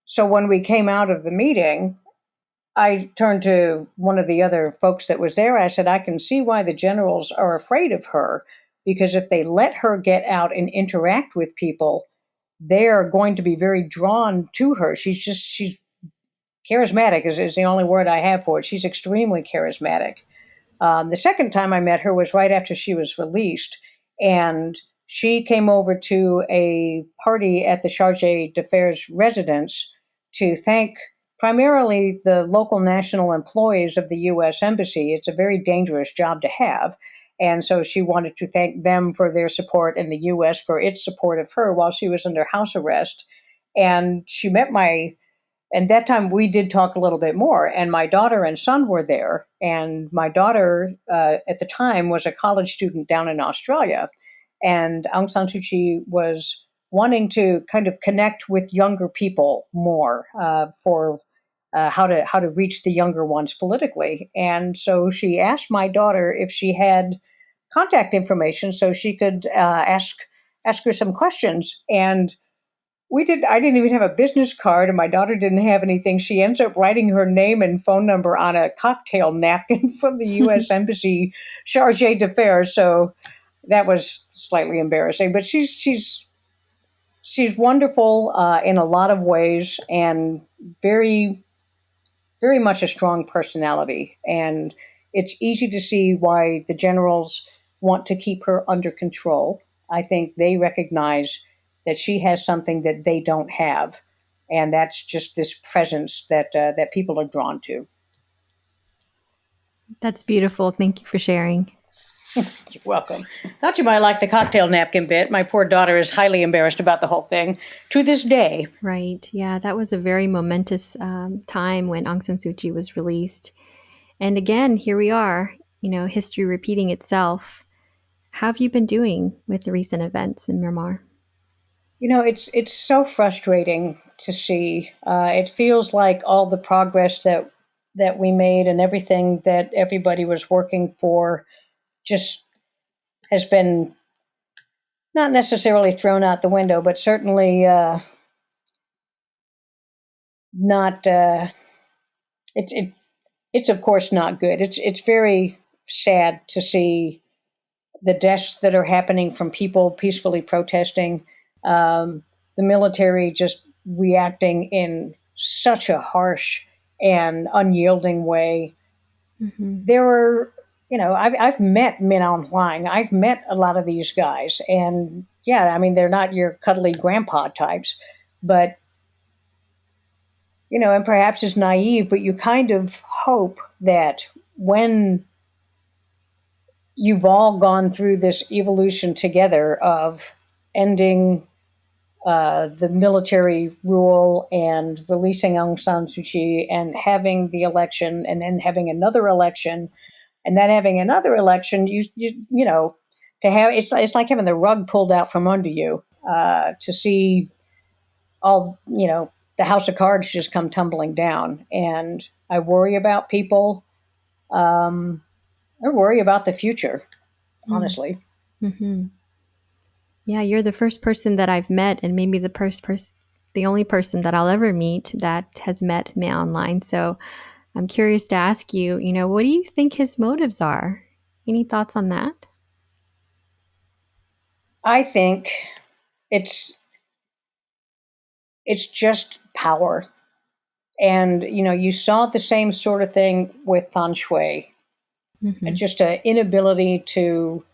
S4: so when we came out of the meeting, I turned to one of the other folks that was there. I said, I can see why the generals are afraid of her, because if they let her get out and interact with people, they are going to be very drawn to her. She's charismatic is the only word I have for it. She's extremely charismatic. The second time I met her was right after she was released, and she came over to a party at the Chargé d'Affaires residence to thank primarily the local national employees of the U.S. Embassy. It's a very dangerous job to have. And so she wanted to thank them for their support and the U.S. for its support of her while she was under house arrest. And she met and that time we did talk a little bit more, and my daughter and son were there, and my daughter at the time was a college student down in Australia, and Aung San Suu Kyi was wanting to kind of connect with younger people more, for how to reach the younger ones politically. And so she asked my daughter if she had contact information so she could ask her some questions. And I didn't even have a business card, and my daughter didn't have anything. She ends up writing her name and phone number on a cocktail napkin from the U.S. Embassy chargé d'affaires. So that was slightly embarrassing, but she's wonderful in a lot of ways, and very very much a strong personality. And it's easy to see why the generals want to keep her under control. I think they recognize that she has something that they don't have. And that's just this presence that people are drawn to.
S2: That's beautiful. Thank you for sharing.
S4: You're welcome. Thought you might like the cocktail napkin bit. My poor daughter is highly embarrassed about the whole thing to this day.
S2: Right. Yeah, that was a very momentous time when Aung San Suu Kyi was released. And again, here we are, history repeating itself. How have you been doing with the recent events in Myanmar?
S4: It's so frustrating to see. It feels like all the progress that we made and everything that everybody was working for just has been not necessarily thrown out the window, but certainly not. It's of course not good. It's very sad to see the deaths that are happening from people peacefully protesting, the military just reacting in such a harsh and unyielding way.
S2: Mm-hmm.
S4: There were, I've met Min Aung Hlaing. I've met a lot of these guys, and yeah, I mean, they're not your cuddly grandpa types, but and perhaps it's naive, but you kind of hope that when you've all gone through this evolution together of ending the military rule and releasing Aung San Suu Kyi and having the election and then having another election and then having another election, to have it's like having the rug pulled out from under you, to see all the house of cards just come tumbling down. And I worry about people. I worry about the future, honestly.
S2: Mm-hmm. Yeah, you're the first person that I've met, and maybe the only person that I'll ever meet that has met me online. So I'm curious to ask you, what do you think his motives are? Any thoughts on that?
S4: I think it's just power. And, you saw the same sort of thing with Than Shwe,
S2: Mm-hmm.
S4: just an inability to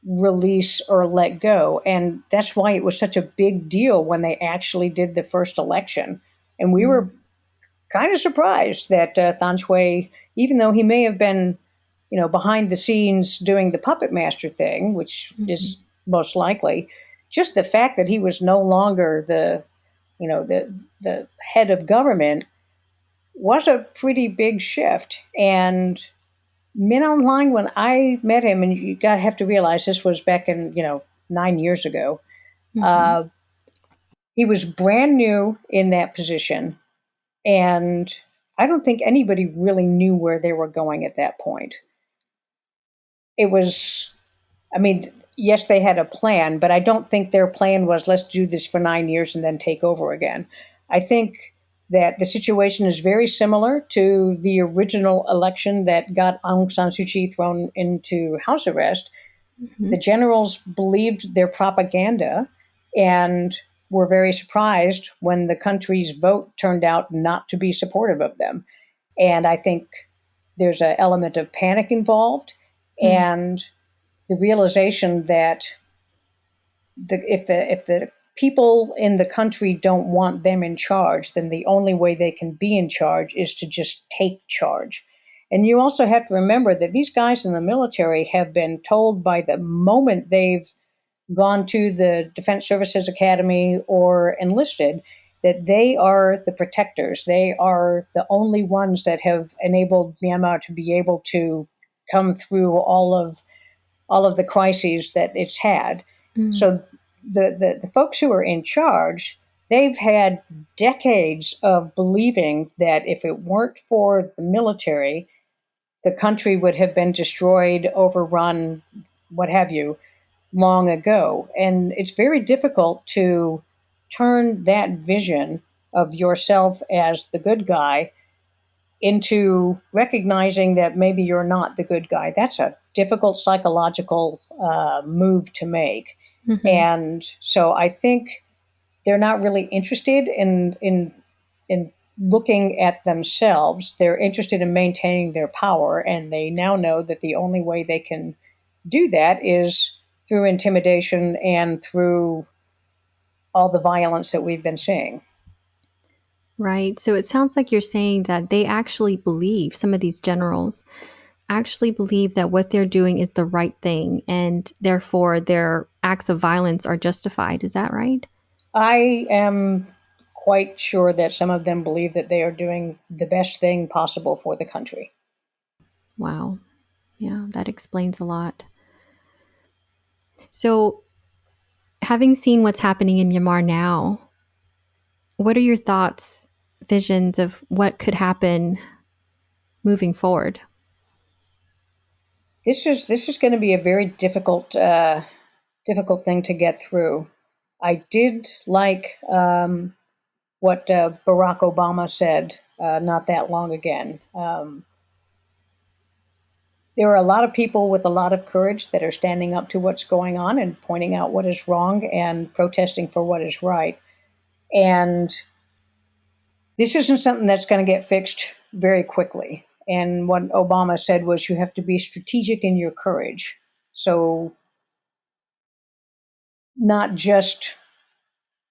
S4: release or let go. And that's why it was such a big deal when they actually did the first election. And we were kind of surprised that Than Shwe, even though he may have been, behind the scenes doing the puppet master thing, which is most likely, just the fact that he was no longer the head of government was a pretty big shift. And Min Aung Hlaing, when I met him, and you have to realize this was back in 9 years ago, he was brand new in that position, and I don't think anybody really knew where they were going at that point. It was, I mean, yes, they had a plan, but I don't think their plan was, let's do this for 9 years and then take over again. I think that the situation is very similar to the original election that got Aung San Suu Kyi thrown into house arrest.
S2: Mm-hmm.
S4: The generals believed their propaganda and were very surprised when the country's vote turned out not to be supportive of them. And I think there's an element of panic involved, and the realization that if the people in the country don't want them in charge, then the only way they can be in charge is to just take charge. And you also have to remember that these guys in the military have been told by the moment they've gone to the Defense Services Academy or enlisted that they are the protectors. They are the only ones that have enabled Myanmar to be able to come through all of the crises that it's had. So the folks who are in charge, they've had decades of believing that if it weren't for the military, the country would have been destroyed, overrun, what have you, long ago. And it's very difficult to turn that vision of yourself as the good guy into recognizing that maybe you're not the good guy. That's a difficult psychological move to make.
S2: Mm-hmm.
S4: And so I think they're not really interested in looking at themselves. They're interested in maintaining their power, and they now know that the only way they can do that is through intimidation and through all the violence that we've been seeing.
S2: Right. So it sounds like you're saying that they actually believe, some of these generals actually believe that what they're doing is the right thing, and therefore their acts of violence are justified. Is that right?
S4: I am quite sure that some of them believe that they are doing the best thing possible for the country.
S2: Wow. Yeah, that explains a lot. So, having seen what's happening in Myanmar now, what are your thoughts, visions of what could happen moving forward?
S4: This is going to be a very difficult thing to get through. I did like what Barack Obama said not that long again. There are a lot of people with a lot of courage that are standing up to what's going on and pointing out what is wrong and protesting for what is right. And this isn't something that's going to get fixed very quickly. And what Obama said was you have to be strategic in your courage. So not just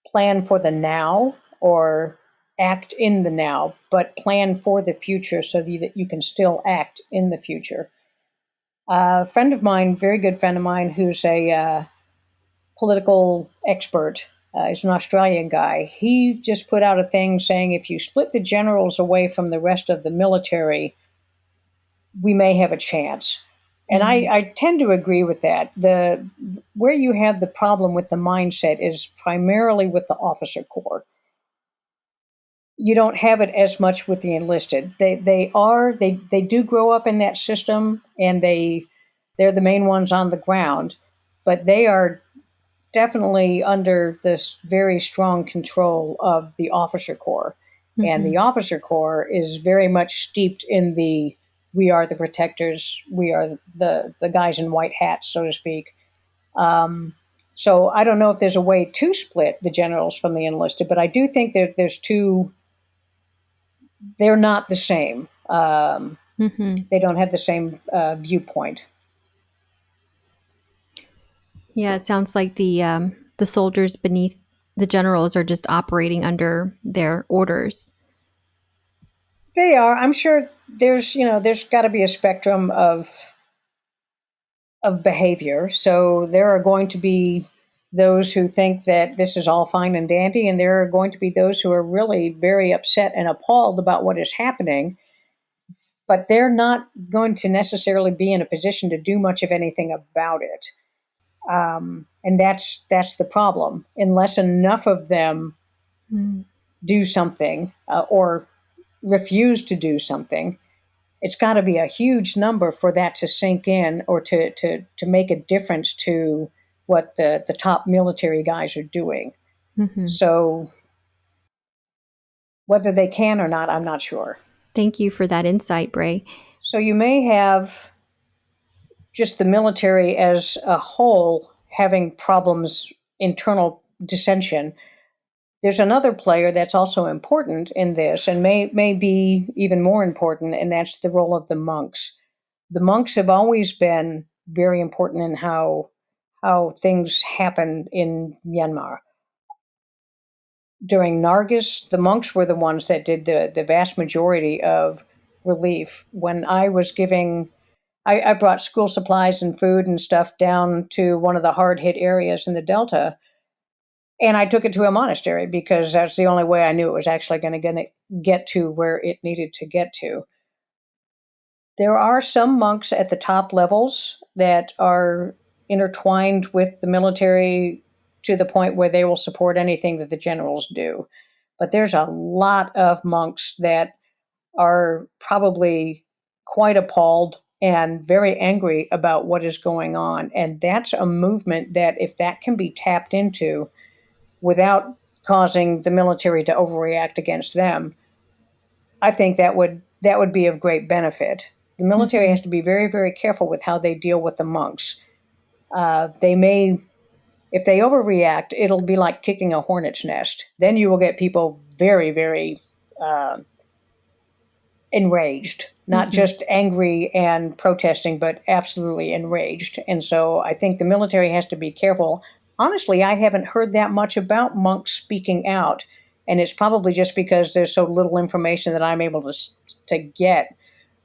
S4: plan for the now or act in the now, but plan for the future so that you can still act in the future. A friend of mine, very good friend of mine, who's a political expert, he's an Australian guy. He just put out a thing saying if you split the generals away from the rest of the military, we may have a chance. And I tend to agree with that. Where you have the problem with the mindset is primarily with the officer corps. You don't have it as much with the enlisted. They do grow up in that system, and they're the main ones on the ground, but they are definitely under this very strong control of the officer corps. Mm-hmm. And the officer corps is very much steeped in the we are the protectors, we are the guys in white hats, so to speak. So I don't know if there's a way to split the generals from the enlisted, but I do think there's two. They're not the same. They don't have the same viewpoint.
S2: Yeah, it sounds like the soldiers beneath the generals are just operating under their orders.
S4: They are. I'm sure there's got to be a spectrum of behavior. So there are going to be those who think that this is all fine and dandy, and there are going to be those who are really very upset and appalled about what is happening, but they're not going to necessarily be in a position to do much of anything about it. And that's the problem. Unless enough of them do something or refuse to do something, it's got to be a huge number for that to sink in or to make a difference to what the top military guys are doing. Mm-hmm. So whether they can or not, I'm not sure.
S2: Thank you for that insight, Brey.
S4: So you may have just the military as a whole having problems, internal dissension. There's another player that's also important in this and may be even more important, and that's the role of the monks. The monks have always been very important in how things happen in Myanmar. During Nargis, the monks were the ones that did the vast majority of relief. When I was giving, I brought school supplies and food and stuff down to one of the hard-hit areas in the Delta, and I took it to a monastery because that's the only way I knew it was actually going to get to where it needed to get to. There are some monks at the top levels that are intertwined with the military to the point where they will support anything that the generals do. But there's a lot of monks that are probably quite appalled and very angry about what is going on. And that's a movement that, if that can be tapped into without causing the military to overreact against them, I think that would be of great benefit. The military has to be very, very careful with how they deal with the monks. They may, if they overreact, it'll be like kicking a hornet's nest. Then you will get people very, very enraged, not just angry and protesting, but absolutely enraged. And so I think the military has to be careful. Honestly, I haven't heard that much about monks speaking out. And it's probably just because there's so little information that I'm able to get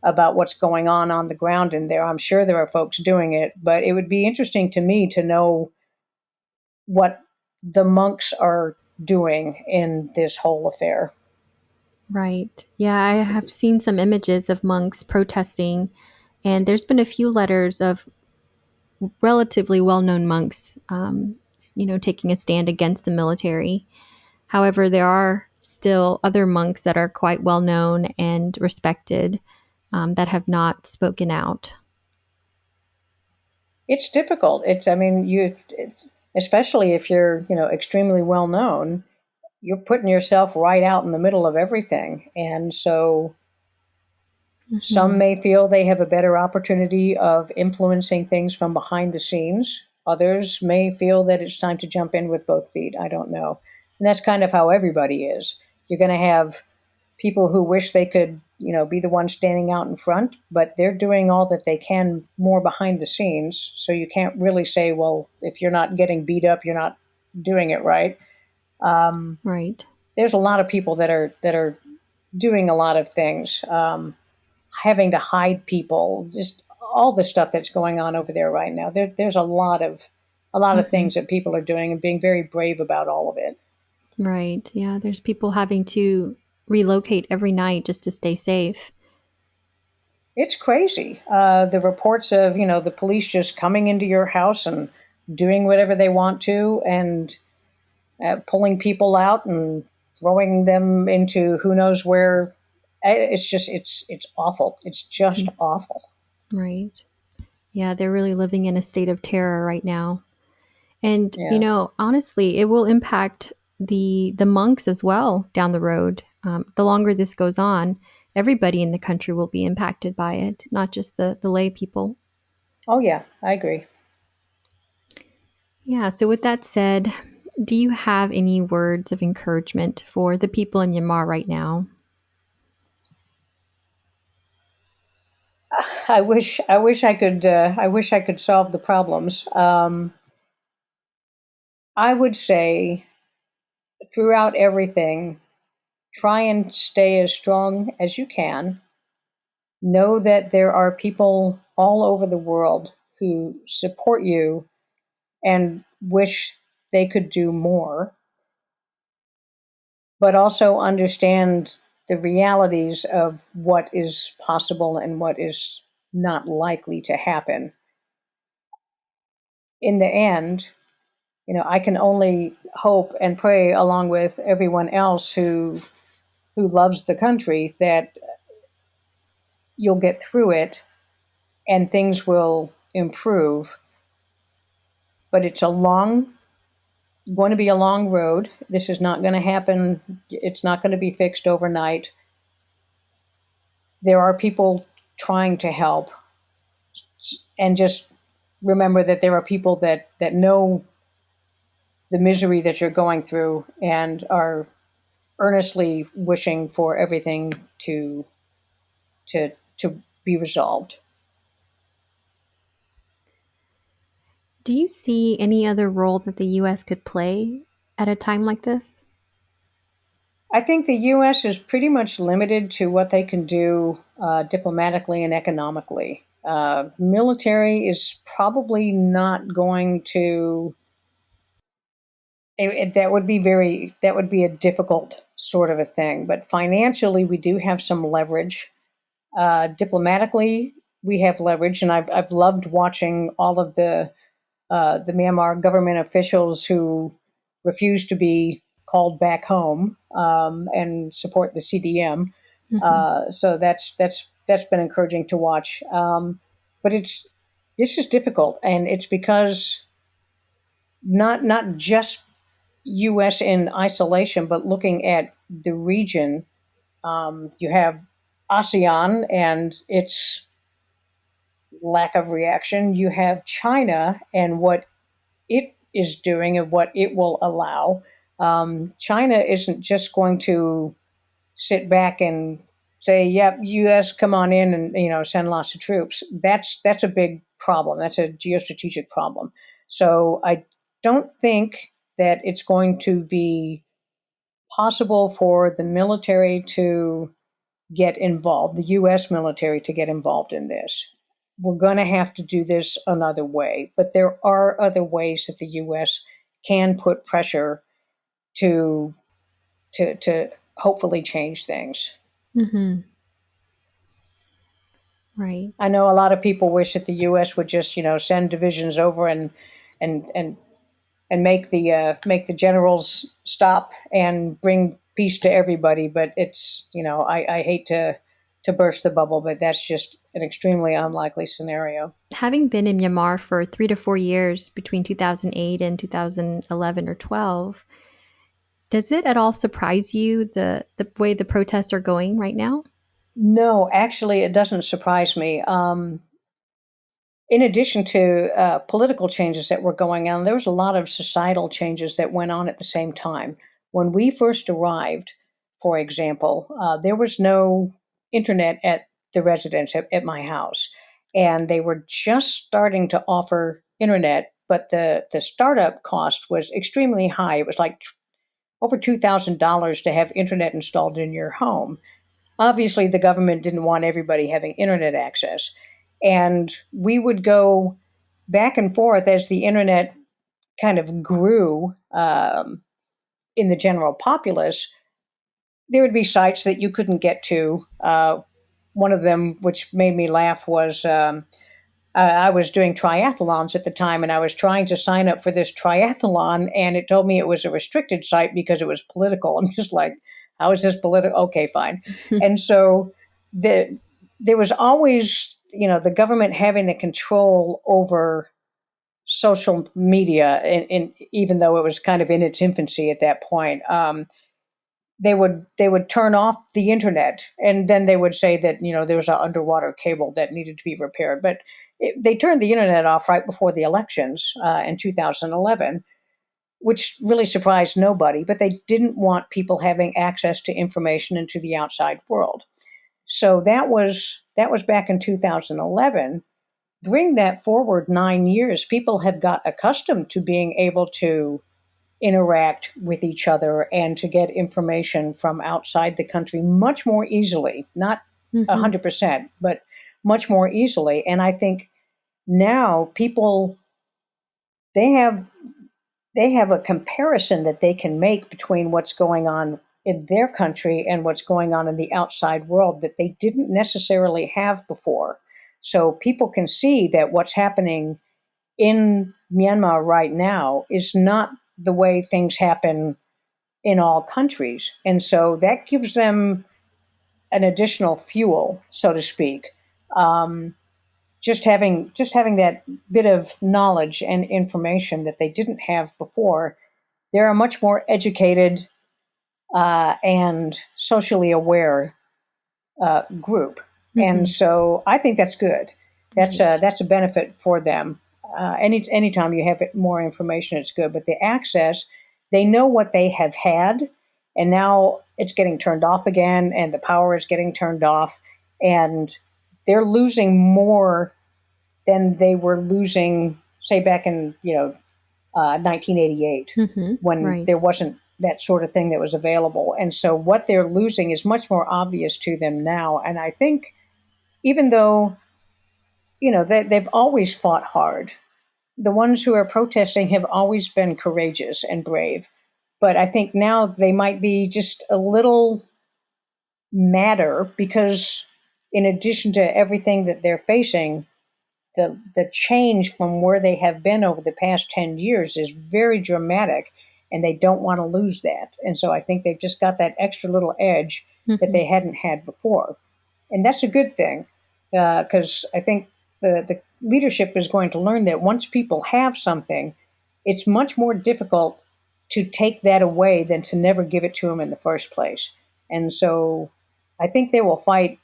S4: about what's going on the ground in there. I'm sure there are folks doing it, but it would be interesting to me to know what the monks are doing in this whole affair.
S2: Right. Yeah, I have seen some images of monks protesting, and there's been a few letters of relatively well-known monks, taking a stand against the military. However, there are still other monks that are quite well known and respected that have not spoken out.
S4: It's difficult. Especially if you're, extremely well known, you're putting yourself right out in the middle of everything. And so some may feel they have a better opportunity of influencing things from behind the scenes. Others may feel that it's time to jump in with both feet. I don't know. And that's kind of how everybody is. You're going to have people who wish they could, be the one standing out in front, but they're doing all that they can more behind the scenes. So you can't really say, well, if you're not getting beat up, you're not doing it right.
S2: Right.
S4: There's a lot of people that are doing a lot of things, having to hide people, just all the stuff that's going on over there right now. There's a lot of things that people are doing and being very brave about all of it.
S2: Right. Yeah, there's people having to relocate every night just to stay safe.
S4: It's crazy. The reports of, the police just coming into your house and doing whatever they want to and pulling people out and throwing them into who knows where. It's awful. It's just awful.
S2: Right. Yeah, they're really living in a state of terror right now. And,
S4: Yeah.
S2: Honestly, it will impact the monks as well down the road. The longer this goes on, everybody in the country will be impacted by it, not just the lay people.
S4: Oh, yeah, I agree.
S2: Yeah, so with that said, do you have any words of encouragement for the people in Myanmar right now?
S4: I wish I could. I wish I could solve the problems. I would say throughout everything, try and stay as strong as you can. Know that there are people all over the world who support you and wish they could do more, but also understand the realities of what is possible and what is not likely to happen. In the end, I can only hope and pray along with everyone else who loves the country that you'll get through it and things will improve. But it's going to be a long road. This is not going to happen. It's not going to be fixed overnight. There are people trying to help, and just remember that there are people that know the misery that you're going through and are earnestly wishing for everything to be resolved.
S2: Do you see any other role that the U.S. could play at a time like this?
S4: I think the U.S. is pretty much limited to what they can do diplomatically and economically. Military is probably not going to. That would be a difficult sort of a thing. But financially, we do have some leverage. Diplomatically, we have leverage, and I've loved watching all of the Myanmar government officials who refuse to be called back home and support the CDM. So that's been encouraging to watch. But this is difficult, and it's because not just U.S. in isolation, but looking at the region. You have ASEAN and its lack of reaction. You have China and what it is doing and what it will allow. China isn't just going to sit back and say, "Yep, U.S., come on in and send lots of troops." That's a big problem. That's a geostrategic problem. So I don't think that it's going to be possible for the military to get involved, the U.S. military to get involved in this. We're going to have to do this another way, but there are other ways that the U.S. can put pressure to hopefully change things.
S2: Mm-hmm. Right.
S4: I know a lot of people wish that the U.S. would just send divisions over and make the generals stop and bring peace to everybody, but it's I hate to burst the bubble, but that's just an extremely unlikely scenario.
S2: Having been in Myanmar for 3 to 4 years between 2008 and 2011 or 12, does it at all surprise you the way the protests are going right now?
S4: No, actually, it doesn't surprise me. In addition to political changes that were going on, there was a lot of societal changes that went on at the same time. When we first arrived, for example, there was no internet at the residence at my house, and they were just starting to offer internet, but the startup cost was extremely high. It was like over $2,000 to have internet installed in your home. Obviously, the government didn't want everybody having internet access. And we would go back and forth as the internet kind of grew in the general populace. There would be sites that you couldn't get to. One of them, which made me laugh, was I was doing triathlons at the time, and I was trying to sign up for this triathlon, and it told me it was a restricted site because it was political. I'm just like, how is this political? Okay, fine. And so there was always, the government having the control over social media, and even though it was kind of in its infancy at that point. They would turn off the internet, and then they would say that there was an underwater cable that needed to be repaired. But they turned the internet off right before the elections in 2011, which really surprised nobody. But they didn't want people having access to information into the outside world. So that was back in 2011. Bring that forward 9 years, people have got accustomed to being able to interact with each other and to get information from outside the country much more easily, not 100%, but much more easily. And I think now people, they have a comparison that they can make between what's going on in their country and what's going on in the outside world that they didn't necessarily have before. So people can see that what's happening in Myanmar right now is not the way things happen in all countries. And so that gives them an additional fuel, so to speak. Just having that bit of knowledge and information that they didn't have before, they're a much more educated and socially aware group. And so I think that's good. That's a benefit for them. Anytime you have more information, it's good. But the access, they know what they have had, and now it's getting turned off again, and the power is getting turned off, and they're losing more than they were losing, say, back in 1988, when there wasn't that sort of thing that was available. And so what they're losing is much more obvious to them now. And I think even though they've always fought hard, the ones who are protesting have always been courageous and brave. But I think now they might be just a little madder because in addition to everything that they're facing, the change from where they have been over the past 10 years is very dramatic, and they don't want to lose that. And so I think they've just got that extra little edge that they hadn't had before. And that's a good thing, because I think the leadership is going to learn that once people have something, it's much more difficult to take that away than to never give it to them in the first place. And so I think they will fight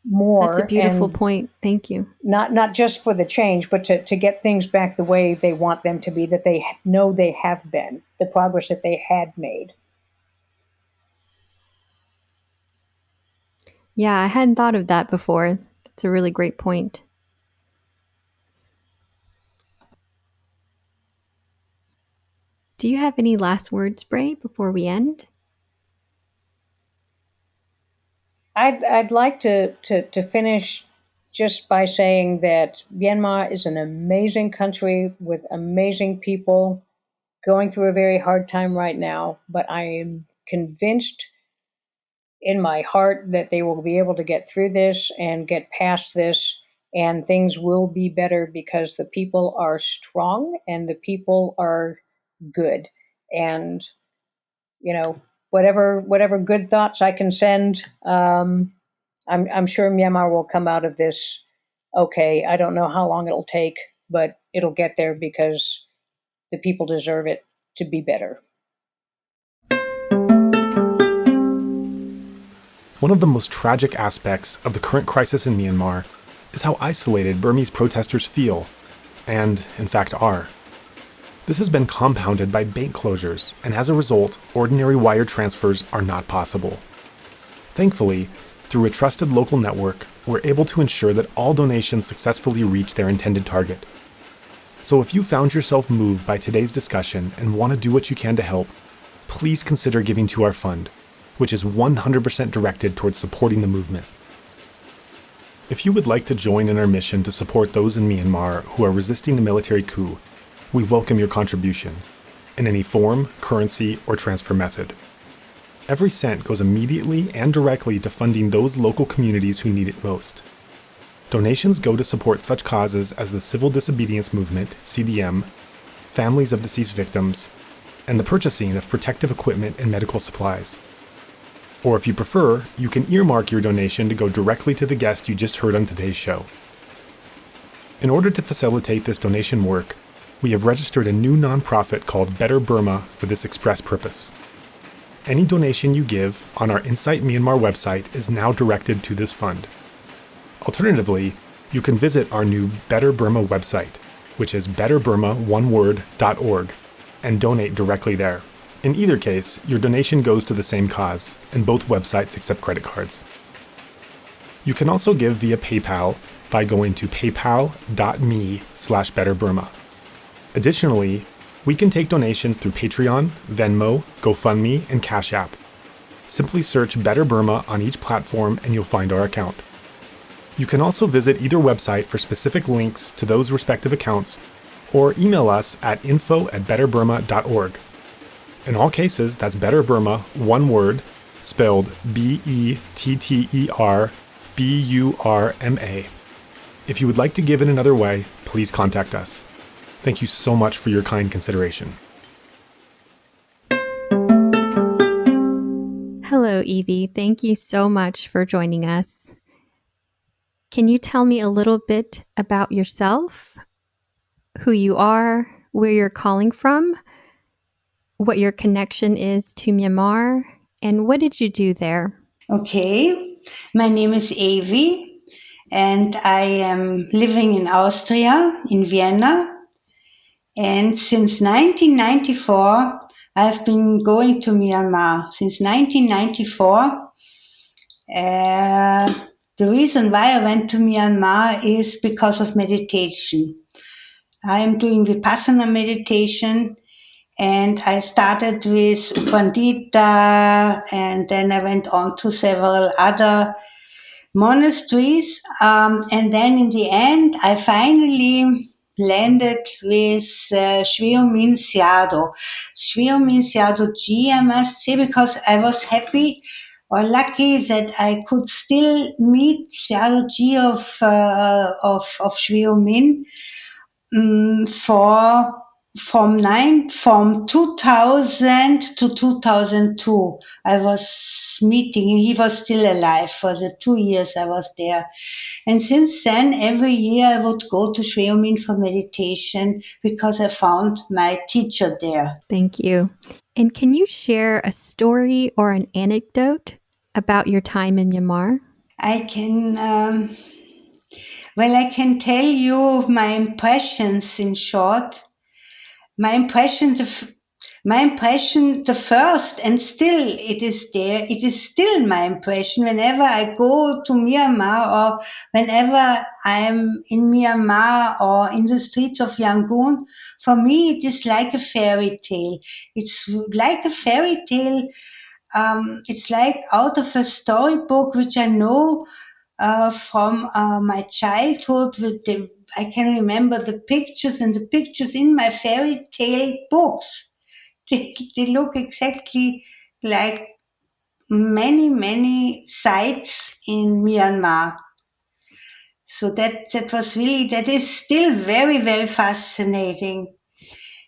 S4: more.
S2: That's a beautiful point. Thank you.
S4: Not just for the change, but to get things back the way they want them to be, that they know they have been, the progress that they had made.
S2: Yeah, I hadn't thought of that before. That's a really great point. Do you have any last words, Brey, before we end?
S4: I'd like to finish just by saying that Myanmar is an amazing country with amazing people going through a very hard time right now, but I am convinced in my heart that they will be able to get through this and get past this, and things will be better because the people are strong and the people are good. And whatever good thoughts I can send, I'm sure Myanmar will come out of this okay. I don't know how long it'll take, but it'll get there because the people deserve it to be better.
S1: One of the most tragic aspects of the current crisis in Myanmar is how isolated Burmese protesters feel, and, in fact, are. This has been compounded by bank closures, and as a result, ordinary wire transfers are not possible. Thankfully, through a trusted local network, we're able to ensure that all donations successfully reach their intended target. So if you found yourself moved by today's discussion and want to do what you can to help, please consider giving to our fund, which is 100% directed towards supporting the movement. If you would like to join in our mission to support those in Myanmar who are resisting the military coup, we welcome your contribution, in any form, currency, or transfer method. Every cent goes immediately and directly to funding those local communities who need it most. Donations go to support such causes as the Civil Disobedience Movement, CDM, families of deceased victims, and the purchasing of protective equipment and medical supplies. Or if you prefer, you can earmark your donation to go directly to the guest you just heard on today's show. In order to facilitate this donation work, we have registered a new nonprofit called Better Burma for this express purpose. Any donation you give on our Insight Myanmar website is now directed to this fund. Alternatively, you can visit our new Better Burma website, which is betterburma.org, and donate directly there. In either case, your donation goes to the same cause, and both websites accept credit cards. You can also give via PayPal by going to paypal.me/betterburma. Additionally, we can take donations through Patreon, Venmo, GoFundMe, and Cash App. Simply search Better Burma on each platform and you'll find our account. You can also visit either website for specific links to those respective accounts, or email us at info@betterburma.org. In all cases, that's Better Burma, one word, spelled BetterBurma. If you would like to give in another way, please contact us. Thank you so much for your kind consideration.
S2: Hello, Evie. Thank you so much for joining us. Can you tell me a little bit about yourself, who you are, where you're calling from, what your connection is to Myanmar, and what did you do there?
S5: Okay, my name is Evie, and I am living in Austria, in Vienna. And since 1994, I've been going to Myanmar. Since 1994, the reason why I went to Myanmar is because of meditation. I am doing vipassana meditation, and I started with U Pandita, and then I went on to several other monasteries. And then in the end, I finally landed with Shwe Oo Min Sayadaw. Shwe Oo Min Sayadaw Ji, I must say, because I was happy or lucky that I could still meet Sayadaw Ji of Shwe Oo Min from 2000 to 2002. I was meeting him. He was still alive for the 2 years I was there. And since then, every year I would go to Shwe Oo Min for meditation because I found my teacher there.
S2: Thank you. And can you share a story or an anecdote about your time in Myanmar?
S5: I can tell you my impressions in short. My impressions of my impression, the first, and still it is there, it is still my impression whenever I go to Myanmar or whenever I'm in Myanmar or in the streets of Yangon. For me, it is like a fairy tale. It's like a fairy tale. It's like out of a storybook which I know from my childhood. I can remember the pictures, and the pictures in my fairy tale books. They look exactly like many sites in Myanmar. So that is still very fascinating.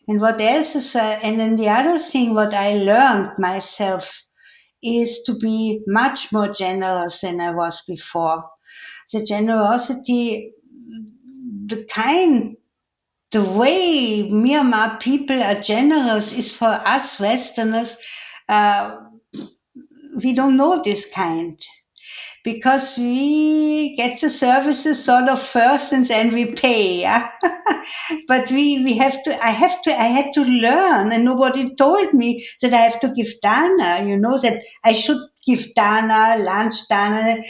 S5: And what else is, and then the other thing what I learned myself is to be much more generous than I was before. The generosity, the way Myanmar people are generous is for us Westerners, we don't know this kind, because we get the services sort of first and then we pay. Yeah? But we have to, I had to learn, and nobody told me that I have to give dana, that I should give dana, lunch dana.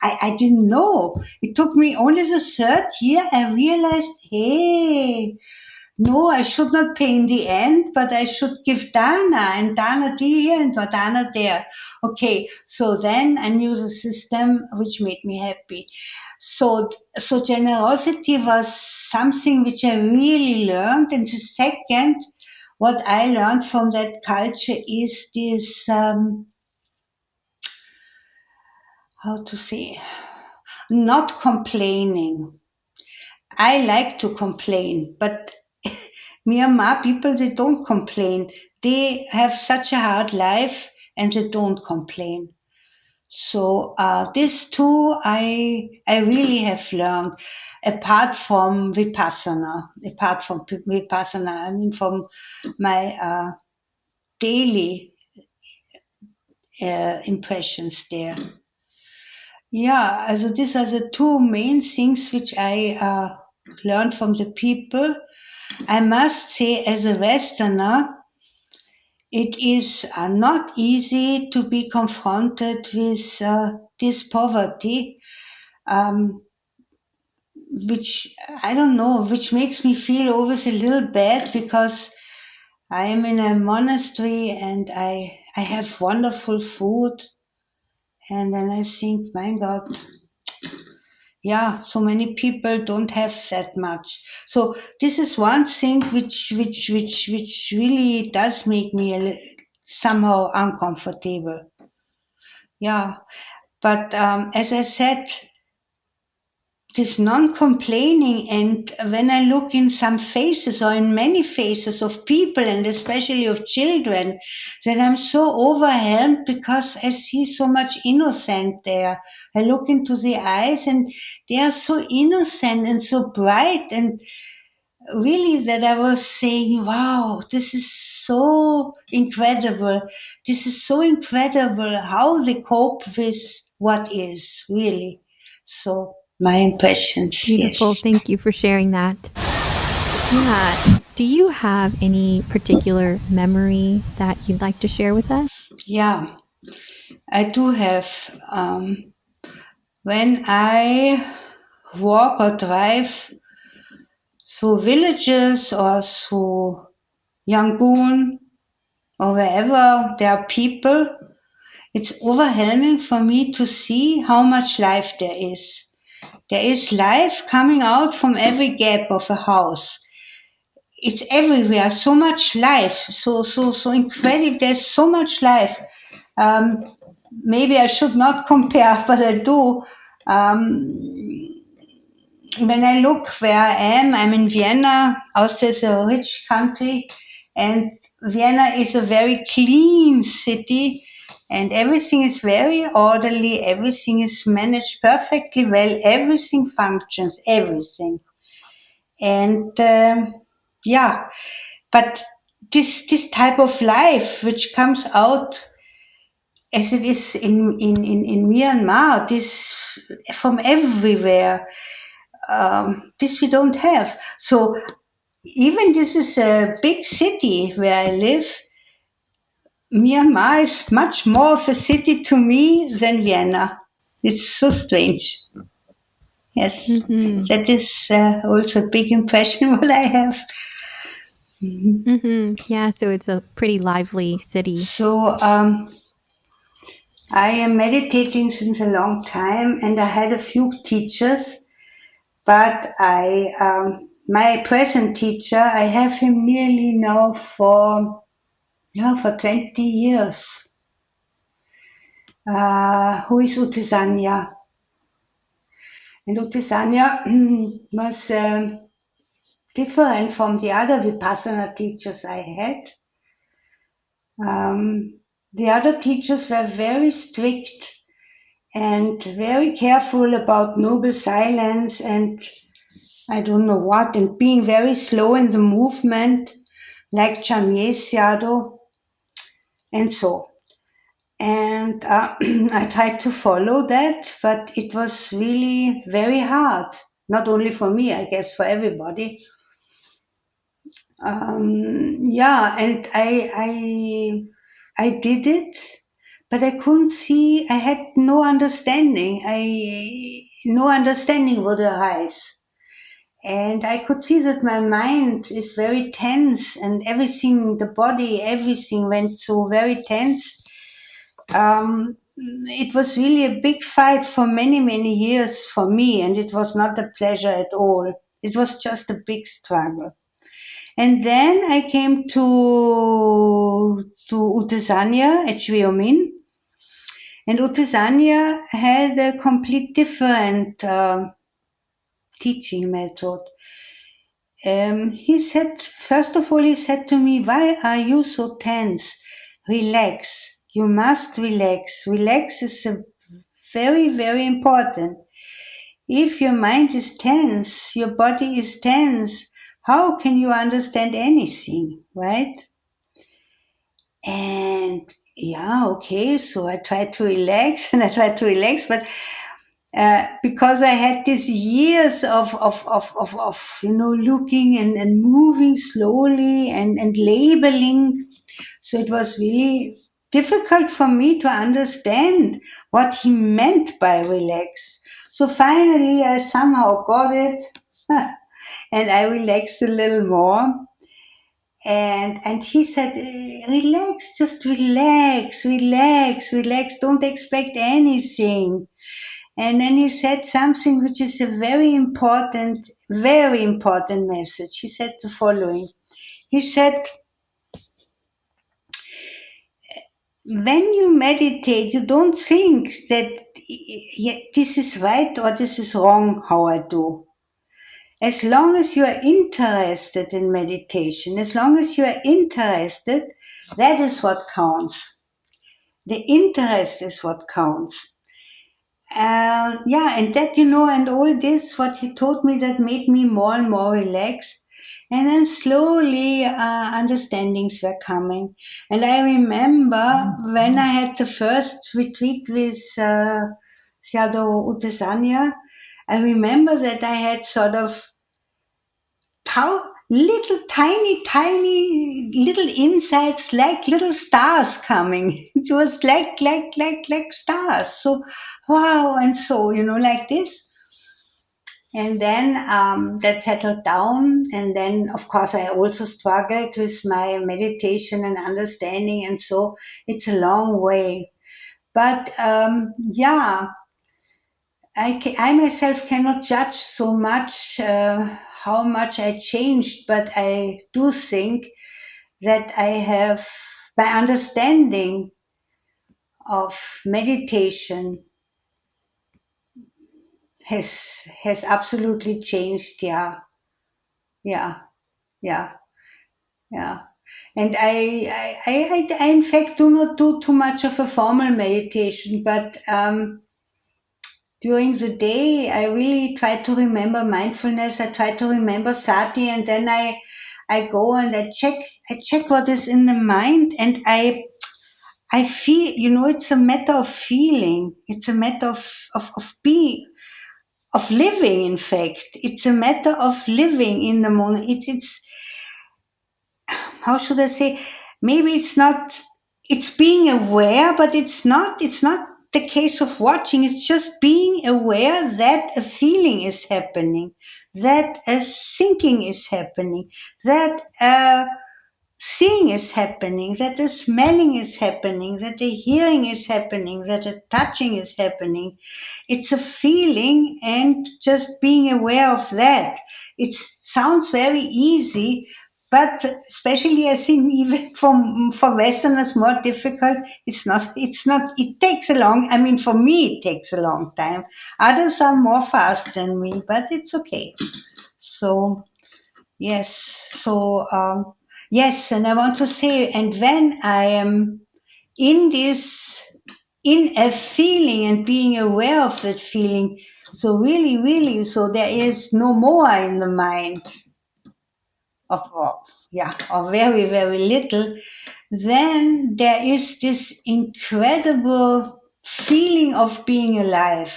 S5: I didn't know. It took me only the third year I realized, hey, no, I should not pay in the end, but I should give dana, and dana here and dana there. Okay, so then I knew the system, which made me happy. So generosity was something which I really learned. And the second, what I learned from that culture is this, how to say, not complaining. I like to complain, but Myanmar people, they don't complain. They have such a hard life and they don't complain. So this too, I really have learned, apart from vipassana, I mean from my daily impressions there. Yeah, so these are the two main things which I learned from the people. I must say, as a Westerner, it is not easy to be confronted with this poverty, which I don't know, which makes me feel always a little bad, because I am in a monastery and I have wonderful food, and then I think, my God, yeah, so many people don't have that much. So this is one thing which really does make me somehow uncomfortable. Yeah, but as I said, this non-complaining, and when I look in some faces or in many faces of people, and especially of children, then I'm so overwhelmed, because I see so much innocent there. I look into the eyes and they are so innocent and so bright, and really that I was saying, wow, this is so incredible. This is so incredible how they cope with what is, really. So my impressions.
S2: Beautiful.
S5: Yes.
S2: Thank you for sharing that. Yeah. Do you have any particular memory that you'd like to share with us?
S5: Yeah, I do have. When I walk or drive through villages or through Yangon or wherever there are people, it's overwhelming for me to see how much life there is. There is life coming out from every gap of a house. It's everywhere, so much life, so incredible. There's so much life. Maybe I should not compare, but I do. When I look where I am, I'm in Vienna. Austria is a rich country, and Vienna is a very clean city, and everything is very orderly. Everything is managed perfectly well. Everything functions, everything. And yeah, but this type of life which comes out as it is in Myanmar, this from everywhere, this we don't have. So even this is a big city where I live. Myanmar is much more of a city to me than Vienna. It's so strange. Yes,
S2: Mm-hmm.
S5: that is also a big impression what I have.
S2: Mm-hmm. Yeah, so it's a pretty lively city.
S5: So I am meditating since a long time, and I had a few teachers, but my present teacher, I have him nearly now for 20 years. Who is U Tejaniya? And U Tejaniya was different from the other vipassana teachers I had. The other teachers were very strict and very careful about noble silence and I don't know what, and being very slow in the movement, like Sayadaw, and so. And I tried to follow that, but it was really very hard. Not only for me, I guess for everybody. And I did it, but I couldn't see. I had no understanding. No understanding would arise, and I could see that my mind is very tense, and everything, the body, everything went so very tense. It was really a big fight for many, many years for me, and it was not a pleasure at all. It was just a big struggle. And then I came to U Tejaniya at Shwe Oo Min, and U Tejaniya had a complete different teaching method. He said, first of all, he said to me, "Why are you so tense? Relax. You must relax. Relax is very, very important. If your mind is tense, your body is tense, how can you understand anything, right?" And yeah, okay, so I tried to relax and I tried to relax, but because I had these years of looking and moving slowly and labeling, so it was really difficult for me to understand what he meant by relax. So finally, I somehow got it, and I relaxed a little more. And he said, relax, just relax, relax, relax, don't expect anything. And then he said something which is a very important message. He said the following. He said, when you meditate, you don't think that this is right or this is wrong how I do. As long as you are interested in meditation, as long as you are interested, that is what counts. The interest is what counts. And that, and all this, what he told me, that made me more and more relaxed. And then slowly understandings were coming. And I remember when I had the first retreat with Sayadaw U Tejaniya, I remember that I had sort of little tiny little insights, like little stars coming. It was like stars. So wow, and so like this. And then that settled down, and then of course I also struggled with my meditation and understanding, and so it's a long way. But I myself cannot judge so much how much I changed, but I do think that I have, my understanding of meditation has absolutely changed. Yeah. And I in fact do not do too much of a formal meditation, but during the day, I really try to remember mindfulness. I try to remember sati, and then I go and I check what is in the mind, and I feel, it's a matter of feeling. It's a matter of being, of living. In fact, it's a matter of living in the moment. It's how should I say? Maybe it's not. It's being aware, but it's not. It's not the case of watching. It's just being aware that a feeling is happening, that a thinking is happening, that seeing is happening, that the smelling is happening, that the hearing is happening, that the touching is happening. It's a feeling, and just being aware of that. It sounds very easy, but especially I think even for Westerners more difficult. It's not. It takes a long. I mean, for me, it takes a long time. Others are more fast than me, but it's okay. So yes. So yes, and I want to say, and when I am in a feeling and being aware of that feeling, so really, so there is no more in the mind or very, very little, then there is this incredible feeling of being alive.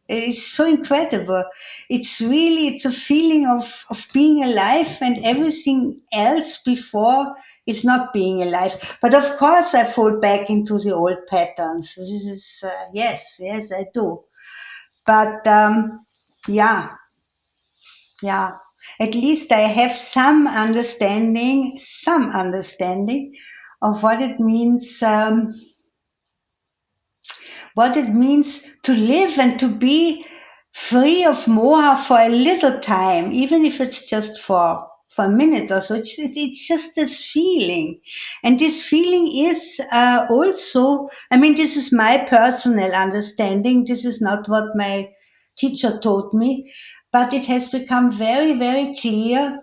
S5: It's so incredible. It's a feeling of being alive, and everything else before is not being alive. But of course, I fall back into the old patterns. This is, yes, I do. But yeah. At least I have some understanding of what it means to live and to be free of moha for a little time, even if it's just for a minute or so. It's just this feeling. And this feeling is also, I mean, this is my personal understanding. This is not what my teacher taught me, but it has become very, very clear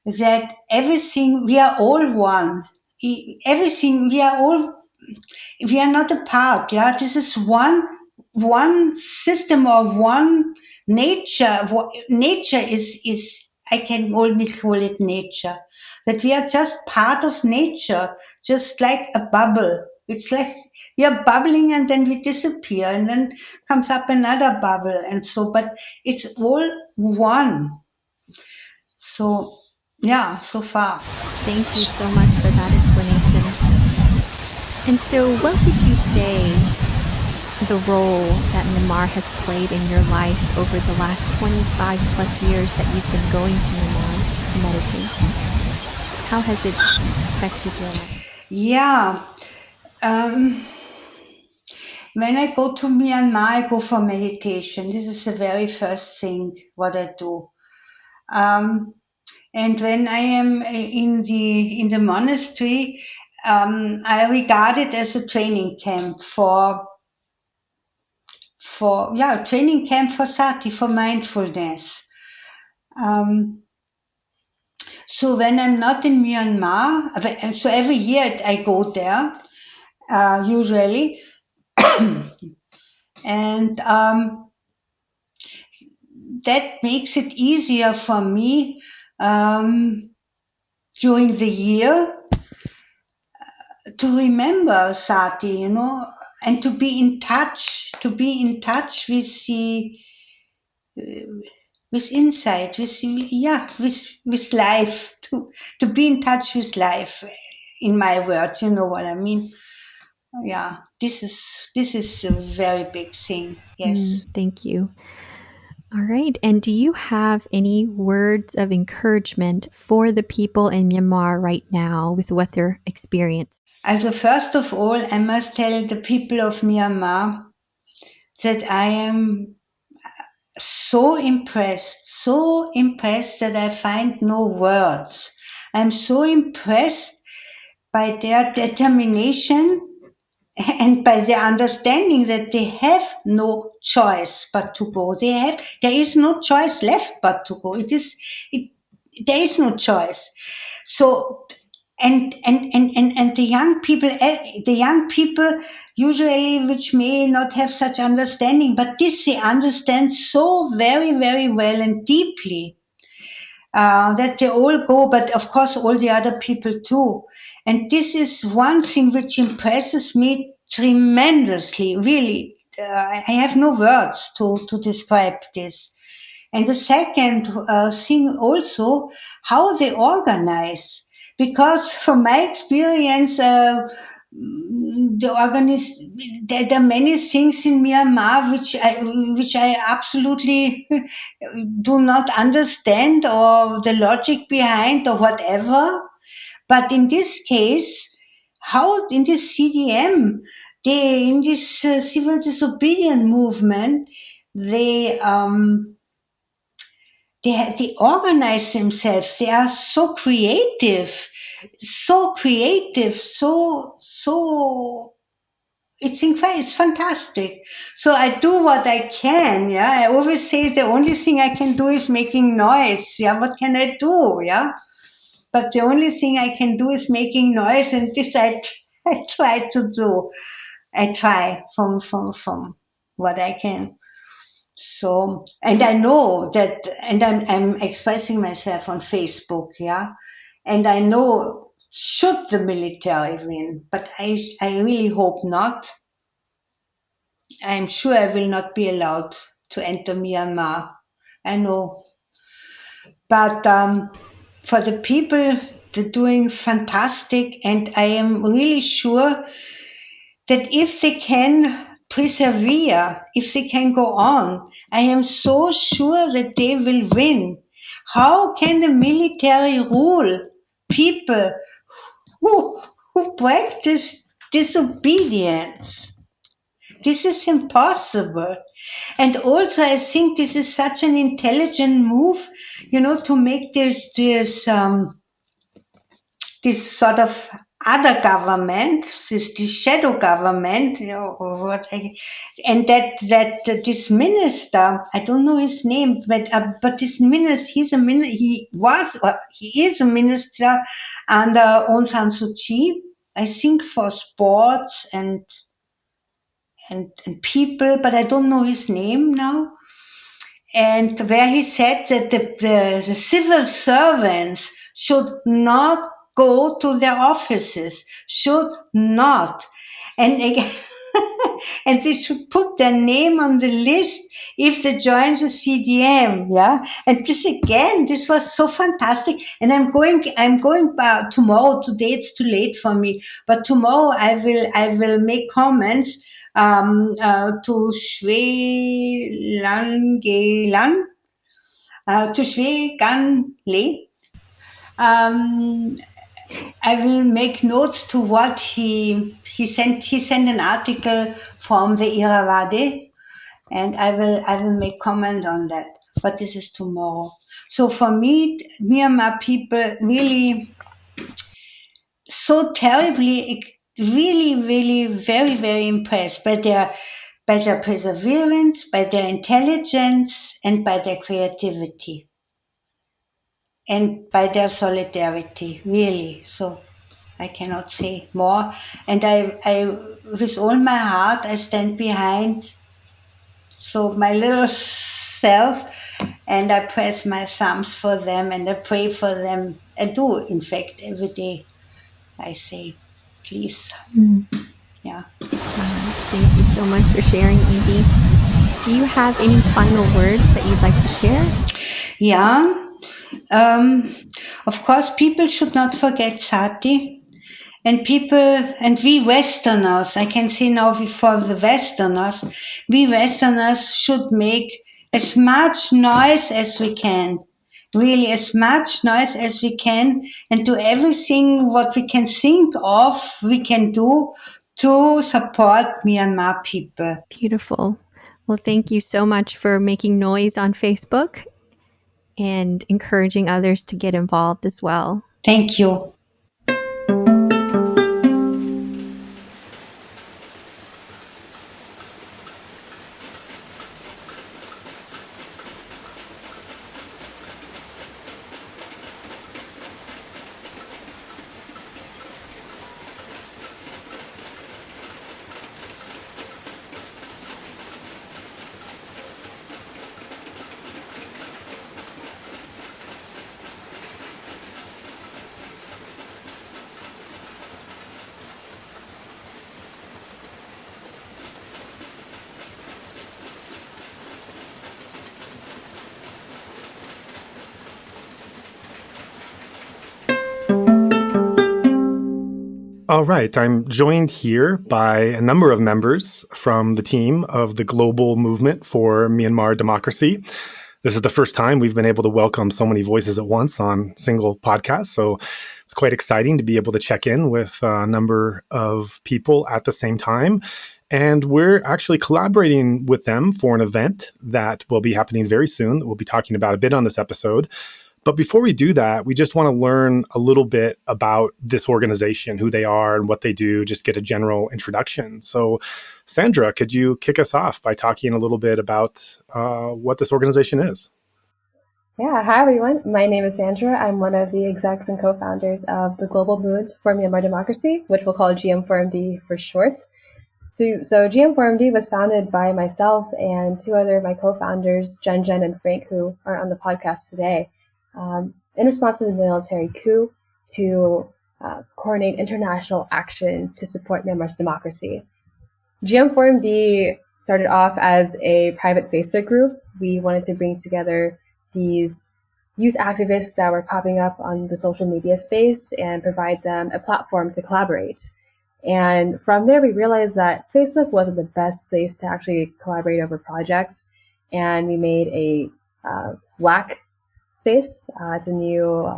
S5: that everything, we are all one. Everything, we are not apart. Yeah, this is one system or one nature. Nature is I can only call it nature. That we are just part of nature, just like a bubble. It's like we are bubbling and then we disappear, and then comes up another bubble, and so. But it's all one. So yeah, so far.
S2: Thank you so much for that explanation. And so, what would you say the role that Myanmar has played in your life over the last 25 plus years that you've been going to Myanmar to meditate? How has it affected your life?
S5: Yeah. When I go to Myanmar, I go for meditation. This is the very first thing what I do. And when I am in the monastery, I regard it as a training camp for sati, for mindfulness. So when I'm not in Myanmar, so every year I go there, usually, and that makes it easier for me during the year to remember sati, and to be in touch with with insight, with life, to be in touch with life. In my words, you know what I mean. Yeah, this is a very big thing. Yes.
S2: Thank you. All right. And do you have any words of encouragement for the people in Myanmar right now with what they're experiencing?
S5: Also, first of all, I must tell the people of Myanmar that I am so impressed that I find no words. I'm so impressed by their determination and by their understanding that they have no choice but to go. There is no choice left but to go. There is no choice. So, and the young people usually, which may not have such understanding, but this they understand so very, very well and deeply, that they all go, but of course all the other people too. And this is one thing which impresses me tremendously, really. I have no words to describe this. And the second thing also, how they organize. Because from my experience, there are many things in Myanmar which I absolutely do not understand, or the logic behind, or whatever. But in this case, how in this CDM, in this civil disobedience movement, they organize themselves. They are so creative, so it's incredible. It's fantastic. So I do what I can. Yeah, I always say the only thing I can do is making noise. Yeah, what can I do? Yeah, but the only thing I can do is making noise, and this I try to do. I try from what I can. So, and I know that, and I'm expressing myself on Facebook, yeah, and I know should the military win, but I really hope not. I'm sure I will not be allowed to enter Myanmar. I know, but for the people, they're doing fantastic, and I am really sure that if they can persevere, if they can go on, I am so sure that they will win. How can the military rule people who practice disobedience? This is impossible. And also, I think this is such an intelligent move, to make this sort of other government, this shadow government, and that this minister, I don't know his name, but this minister, he is a minister under Aung San Suu Kyi, I think, for sports and people, but I don't know his name now. And where he said that the civil servants should not go to their offices, should not. And again, and they should put their name on the list if they join the CDM, yeah. And this was so fantastic. And I'm going tomorrow. Today it's too late for me, but tomorrow I will make comments to Shwe to Shwe I will make notes to what he sent. He sent an article from the Irrawaddy, and I will make comment on that. But this is tomorrow. So for me, Myanmar people really so terribly, really, really very, very impressed by their perseverance, by their intelligence, and by their creativity, and by their solidarity, really. So I cannot say more. And I with all my heart, I stand behind so my little self, and I press my thumbs for them, and I pray for them. I do, in fact, every day. I say, please. Yeah.
S2: Thank you so much for sharing, Evie. Do you have any final words that you'd like to share?
S5: Yeah. Of course, people should not forget Sati. And we Westerners, I can say now for the Westerners, we Westerners should make as much noise as we can. Really, as much noise as we can, and do everything what we can think of, we can do to support Myanmar people.
S2: Beautiful. Well, thank you so much for making noise on Facebook and encouraging others to get involved as well.
S5: Thank you.
S1: All right. I'm joined here by a number of members from the team of the Global Movement for Myanmar Democracy. This is the first time we've been able to welcome so many voices at once on single podcasts. So it's quite exciting to be able to check in with a number of people at the same time. And we're actually collaborating with them for an event that will be happening very soon that we'll be talking about a bit on this episode. But before we do that, we just want to learn a little bit about this organization, who they are and what they do, just get a general introduction. So, Sandra, could you kick us off by talking a little bit about what this organization is?
S6: Yeah, hi everyone. My name is Sandra. I'm one of the execs and co-founders of the Global Movement for Myanmar Democracy, which we'll call GM4MD for short. So GM4MD was founded by myself and two other of my co-founders, Jen and Frank, who are on the podcast today. In response to the military coup to coordinate international action to support Myanmar's democracy. GM4MD started off as a private Facebook group. We wanted to bring together these youth activists that were popping up on the social media space and provide them a platform to collaborate. And from there, we realized that Facebook wasn't the best place to actually collaborate over projects. And we made a Slack space. It's a new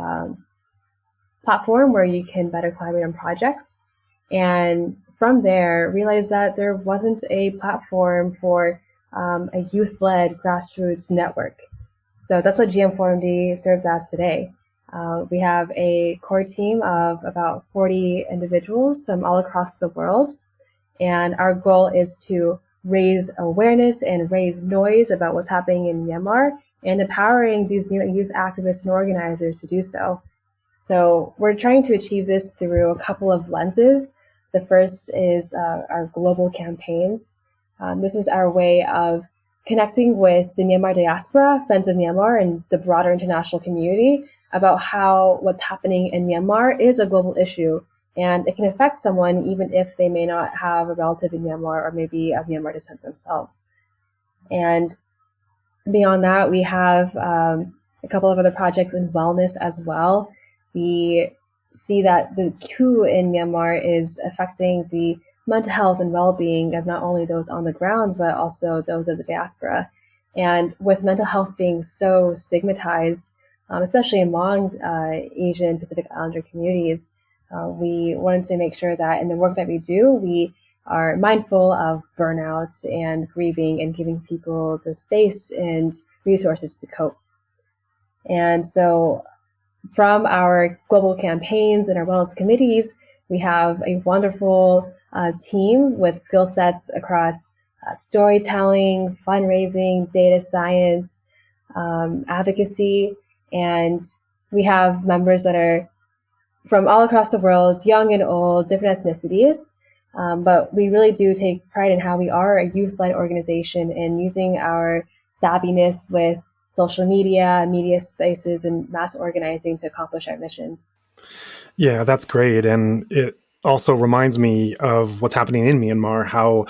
S6: platform where you can better collaborate on projects. And from there, realized that there wasn't a platform for a youth-led grassroots network. So that's what GM4MD serves as today. We have a core team of about 40 individuals from all across the world. And our goal is to raise awareness and raise noise about what's happening in Myanmar and empowering these new youth activists and organizers to do so. So we're trying to achieve this through a couple of lenses. The first is our global campaigns. This is our way of connecting with the Myanmar diaspora, Friends of Myanmar, and the broader international community about how what's happening in Myanmar is a global issue, and it can affect someone even if they may not have a relative in Myanmar or maybe of Myanmar descent themselves. And beyond that, we have a couple of other projects in wellness as well. We see that the coup in Myanmar is affecting the mental health and well-being of not only those on the ground, but also those of the diaspora. And with mental health being so stigmatized, especially among Asian Pacific Islander communities, we wanted to make sure that in the work that we do, we are mindful of burnout and grieving and giving people the space and resources to cope. And so from our global campaigns and our wellness committees, we have a wonderful team with skill sets across storytelling, fundraising, data science, advocacy, and we have members that are from all across the world, young and old, different ethnicities. But we really do take pride in how we are a youth-led organization and using our savviness with social media, media spaces, and mass organizing to accomplish our missions.
S1: Yeah, that's great. And it also reminds me of what's happening in Myanmar, how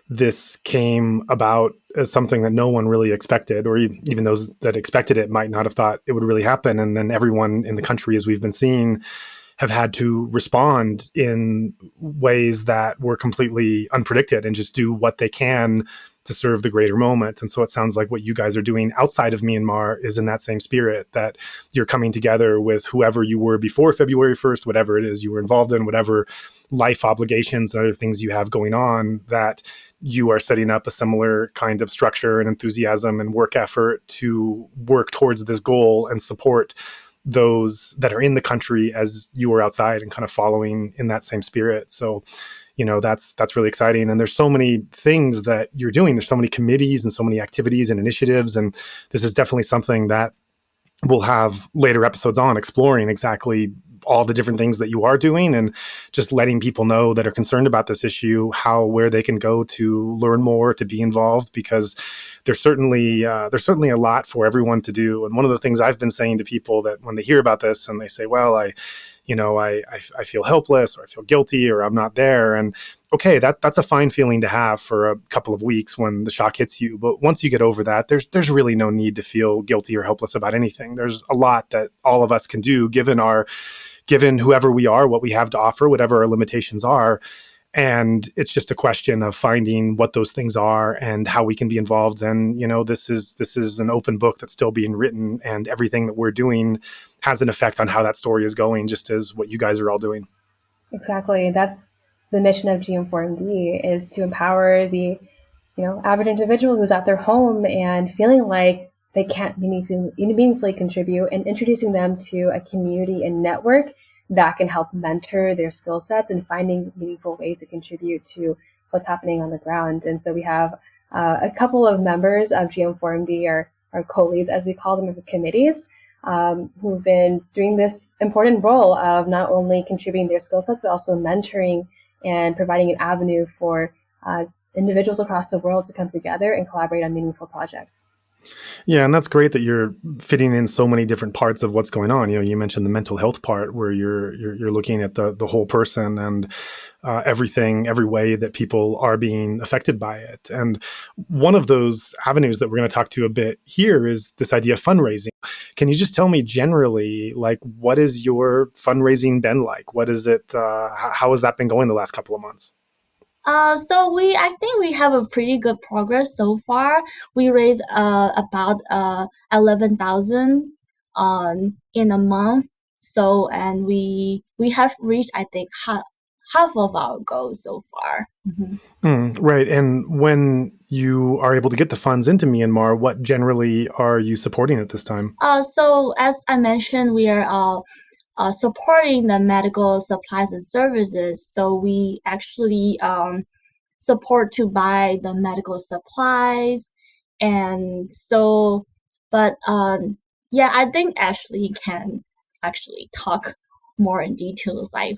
S1: this came about as something that no one really expected, or even those that expected it might not have thought it would really happen. And then everyone in the country, as we've been seeing, have had to respond in ways that were completely unpredicted and just do what they can to serve the greater moment. And so it sounds like what you guys are doing outside of Myanmar is in that same spirit, that you're coming together with whoever you were before February 1st, whatever it is you were involved in, whatever life obligations and other things you have going on, that you are setting up a similar kind of structure and enthusiasm and work effort to work towards this goal and support those that are in the country as you are outside and kind of following in that same spirit. So that's really exciting. And there's so many things that you're doing. There's so many committees and so many activities and initiatives. And this is definitely something that we'll have later episodes on, exploring exactly all the different things that you are doing and just letting people know that are concerned about this issue, where they can go to learn more, to be involved, because there's certainly a lot for everyone to do. And one of the things I've been saying to people that when they hear about this and they say, well, I feel helpless, or I feel guilty, or I'm not there. And okay, that's a fine feeling to have for a couple of weeks when the shock hits you. But once you get over that, there's really no need to feel guilty or helpless about anything. There's a lot that all of us can do given our given whoever we are, what we have to offer, whatever our limitations are. And it's just a question of finding what those things are and how we can be involved. And, this is an open book that's still being written, and everything that we're doing has an effect on how that story is going, just as what you guys are all doing.
S6: Exactly. That's the mission of GM4MD, is to empower the, average individual who's at their home and feeling like they can't meaningfully contribute, and introducing them to a community and network that can help mentor their skill sets and finding meaningful ways to contribute to what's happening on the ground. And so we have a couple of members of GM4MD, our co-leads, as we call them, of the committees, who've been doing this important role of not only contributing their skill sets, but also mentoring and providing an avenue for individuals across the world to come together and collaborate on meaningful projects.
S1: Yeah, and that's great that you're fitting in so many different parts of what's going on. You mentioned the mental health part, where you're looking at the whole person and every way that people are being affected by it. And one of those avenues that we're going to talk to a bit here is this idea of fundraising. Can you just tell me generally, like, what is your fundraising been like? What is it? How has that been going the last couple of months?
S7: I think we have a pretty good progress so far. We raised about 11,000 in a month. So, and we have reached, I think, half of our goal so far.
S6: Mm-hmm.
S1: Right. And when you are able to get the funds into Myanmar, what generally are you supporting at this time?
S7: So as I mentioned, we are supporting the medical supplies and services. So we actually support to buy the medical supplies. And so, but I think Ashley can actually talk more in details, like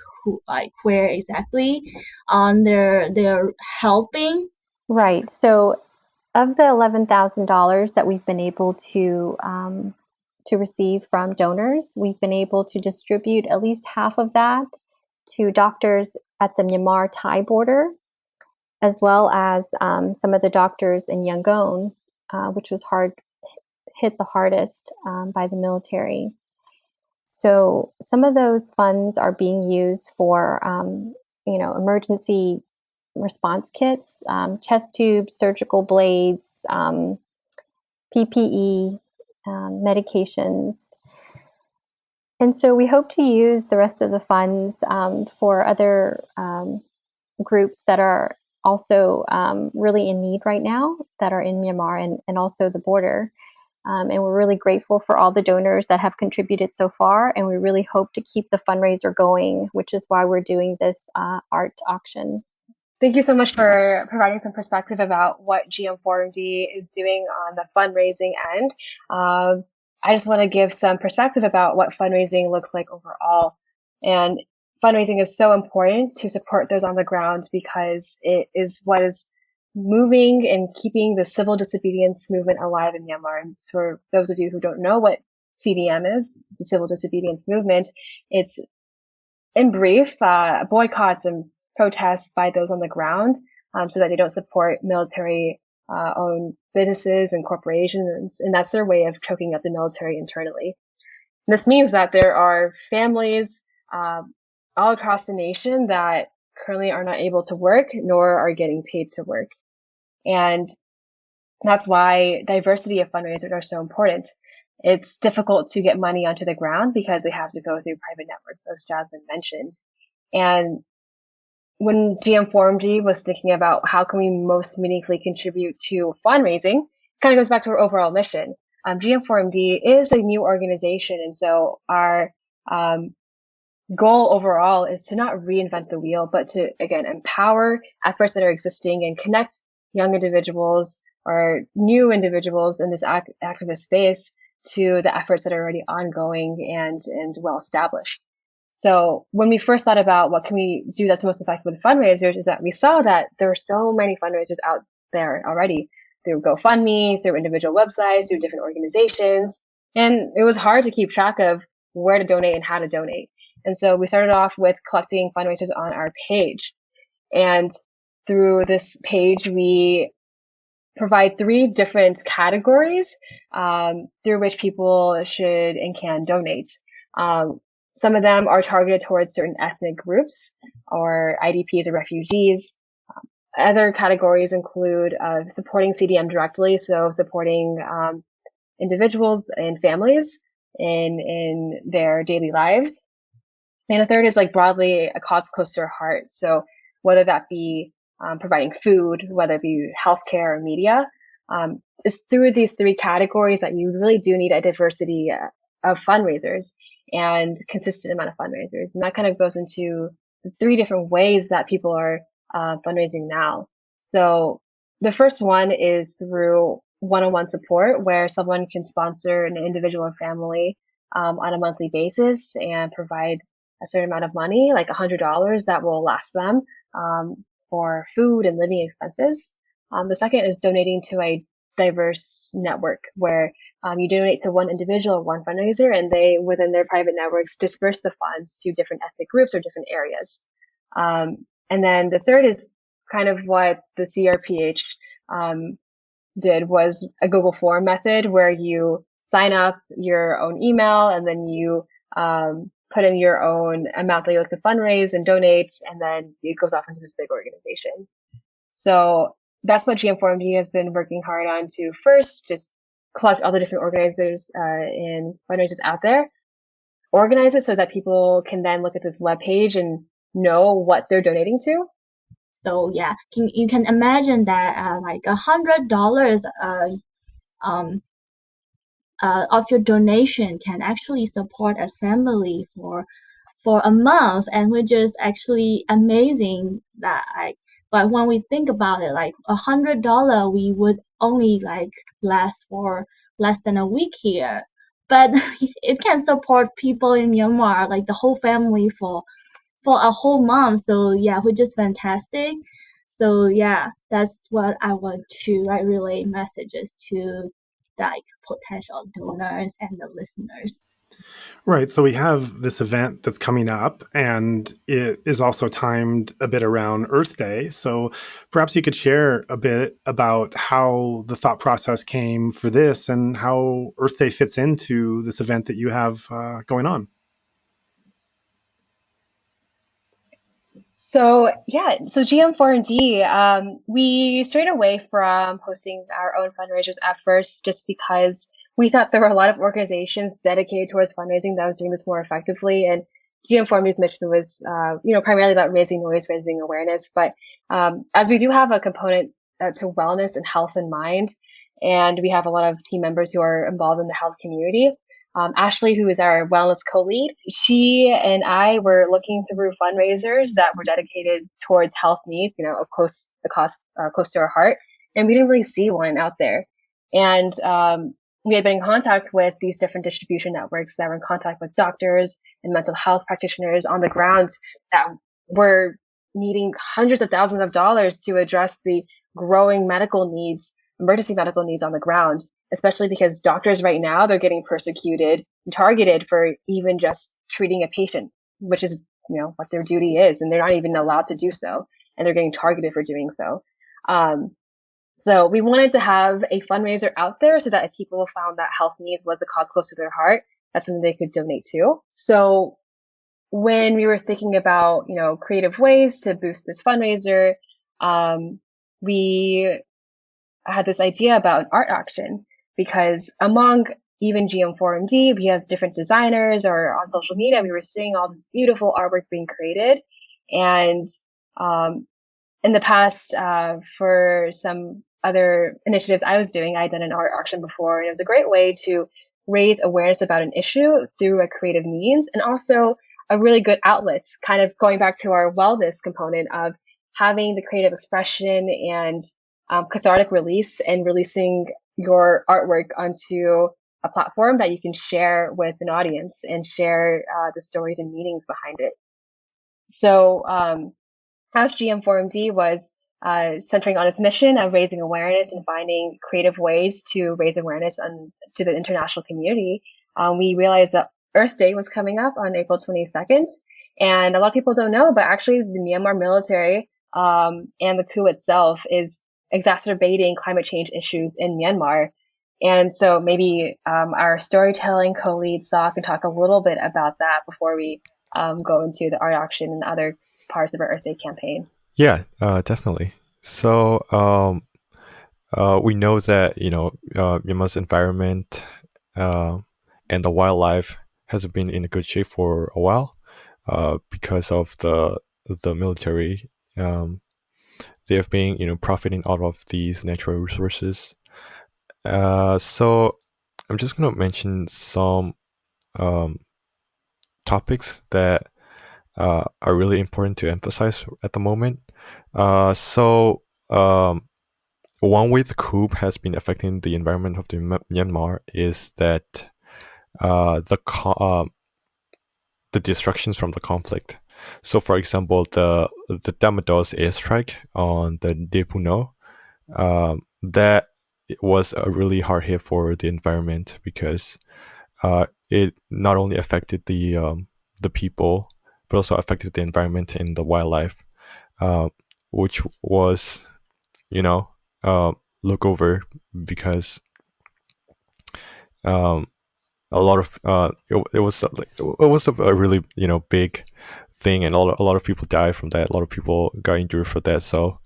S7: where exactly they're helping.
S2: Right. So of the $11,000 that we've been able to receive from donors, we've been able to distribute at least half of that to doctors at the Myanmar-Thai border, as well as some of the doctors in Yangon, which was hit the hardest by the military. So some of those funds are being used for, emergency response kits, chest tubes, surgical blades, PPE, medications. And so we hope to use the rest of the funds for other groups that are also really in need right now, that are in Myanmar and also the border. And we're really grateful for all the donors that have contributed so far. And we really hope to keep the fundraiser going, which is why we're doing this art auction.
S6: Thank you so much for providing some perspective about what GM4MD is doing on the fundraising end. I just want to give some perspective about what fundraising looks like overall. And fundraising is so important to support those on the ground, because it is what is moving and keeping the civil disobedience movement alive in Myanmar. And for those of you who don't know what CDM is, the civil disobedience movement, it's, in brief, boycotts and protests by those on the ground, so that they don't support military owned businesses and corporations, and that's their way of choking up the military internally. And this means that there are families all across the nation that currently are not able to work, nor are getting paid to work. And that's why diversity of fundraisers are so important. It's difficult to get money onto the ground because they have to go through private networks, as Jasmine mentioned. And when GM4MD was thinking about how can we most meaningfully contribute to fundraising, it kind of goes back to our overall mission. GM4MD is a new organization, and so our goal overall is to not reinvent the wheel, but to, again, empower efforts that are existing and connect young individuals or new individuals in this activist space to the efforts that are already ongoing and well established. So when we first thought about what can we do that's most effective with fundraisers, is that we saw that there were so many fundraisers out there already, through GoFundMe, through individual websites, through different organizations. And it was hard to keep track of where to donate and how to donate. And so we started off with collecting fundraisers on our page. And through this page, we provide 3 different categories through which people should and can donate. Some of them are targeted towards certain ethnic groups or IDPs or refugees. Other categories include supporting CDM directly, so supporting individuals and families in their daily lives. And a third is like broadly a cause close to our heart. So whether that be providing food, whether it be healthcare or media, it's through these three categories that you really do need a diversity of fundraisers and consistent amount of fundraisers. And that kind of goes into the three different ways that people are fundraising now. So the first one is through one-on-one support, where someone can sponsor an individual or family on a monthly basis and provide a certain amount of money, like $100 that will last them for food and living expenses. The second is donating to a diverse network where you donate to one individual, one fundraiser, and they, within their private networks, disperse the funds to different ethnic groups or different areas. And then the third is kind of what the CRPH did, was a Google form method where you sign up your own email and then you put in your own amount that you like to fundraise and donate, and then it goes off into this big organization. So that's what GM4MD has been working hard on, to first just collect all the different organizers and fundraisers out there, organize it so that people can then look at this webpage and know what they're donating to.
S7: So yeah, you can imagine that like $100 of your donation can actually support a family for a month, and which is actually amazing. That but when we think about it, like $100, we would only like last for less than a week here, but it can support people in Myanmar, like the whole family for a whole month. So yeah, which is fantastic. So yeah, that's what I want to like relay messages to like potential donors and the listeners.
S1: Right. So we have this event that's coming up, and it is also timed a bit around Earth Day. So perhaps you could share a bit about how the thought process came for this and how Earth Day fits into this event that you have going on.
S6: So yeah, so GM4D, we strayed away from hosting our own fundraisers at first, just because we thought there were a lot of organizations dedicated towards fundraising that was doing this more effectively. And GM4D's mission was, primarily about raising noise, raising awareness. But as we do have a component to wellness and health in mind, and we have a lot of team members who are involved in the health community. Ashley, who is our wellness co-lead, she and I were looking through fundraisers that were dedicated towards health needs, close to our heart, and we didn't really see one out there. And we had been in contact with these different distribution networks that were in contact with doctors and mental health practitioners on the ground that were needing hundreds of thousands of dollars to address the growing emergency medical needs on the ground. Especially because doctors right now, they're getting persecuted and targeted for even just treating a patient, which is, what their duty is. And they're not even allowed to do so. And they're getting targeted for doing so. So we wanted to have a fundraiser out there so that if people found that health needs was a cause close to their heart, that's something they could donate to. So when we were thinking about, creative ways to boost this fundraiser, we had this idea about an art auction. Because among even GM4MD, we have different designers, or on social media, we were seeing all this beautiful artwork being created. And in the past, for some other initiatives I was doing, I'd done an art auction before, and it was a great way to raise awareness about an issue through a creative means, and also a really good outlet, kind of going back to our wellness component of having the creative expression and cathartic release, and releasing your artwork onto a platform that you can share with an audience and share the stories and meanings behind it. So as GM4MD was centering on its mission of raising awareness and finding creative ways to raise awareness to the international community, we realized that Earth Day was coming up on April 22nd. And a lot of people don't know, but actually the Myanmar military and the coup itself is exacerbating climate change issues in Myanmar. And so maybe our storytelling co-lead Saw can talk a little bit about that before we go into the art auction and other parts of our Earth Day campaign.
S8: Yeah, definitely. So we know that Myanmar's environment and the wildlife hasn't been in good shape for a while because of the military. They have been profiting out of these natural resources. So I'm just going to mention some topics that are really important to emphasize at the moment. So one way the coup has been affecting the environment of Myanmar is that the destructions from the conflict. So, for example, the Damados airstrike on the Depuno, that was a really hard hit for the environment because it not only affected the people but also affected the environment and the wildlife, which was look over because a lot of it was a really big thing, and a lot of people died from that. A lot of people got injured for that. So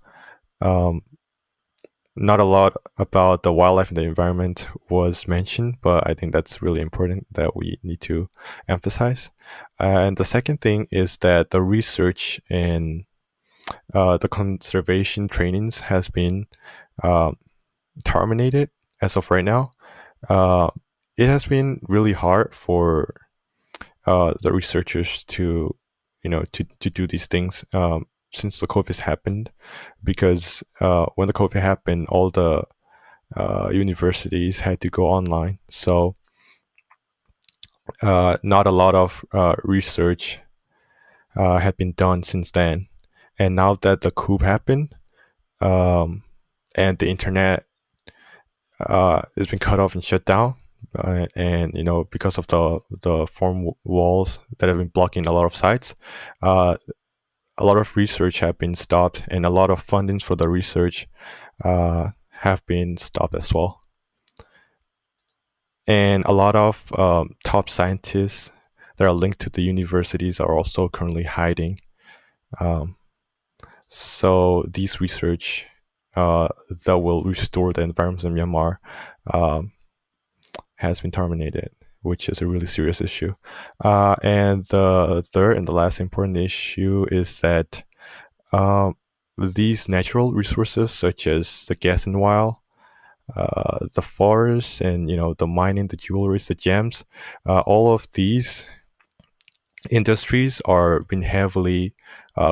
S8: not a lot about the wildlife and the environment was mentioned, but I think that's really important that we need to emphasize. And the second thing is that the research and the conservation trainings has been terminated as of right now. It has been really hard for the researchers to do these things since the COVID happened, because when the COVID happened, all the universities had to go online. So not a lot of research had been done since then. And now that the coup happened, and the internet has been cut off and shut down, and because of the foam walls that have been blocking a lot of sites, a lot of research have been stopped, and a lot of fundings for the research have been stopped as well. And a lot of top scientists that are linked to the universities are also currently hiding. So these research that will restore the environment in Myanmar has been terminated, which is a really serious issue. And the third and the last important issue is that these natural resources, such as the gas and oil, the forests, and the mining, the jewelries, the gems, all of these industries are being heavily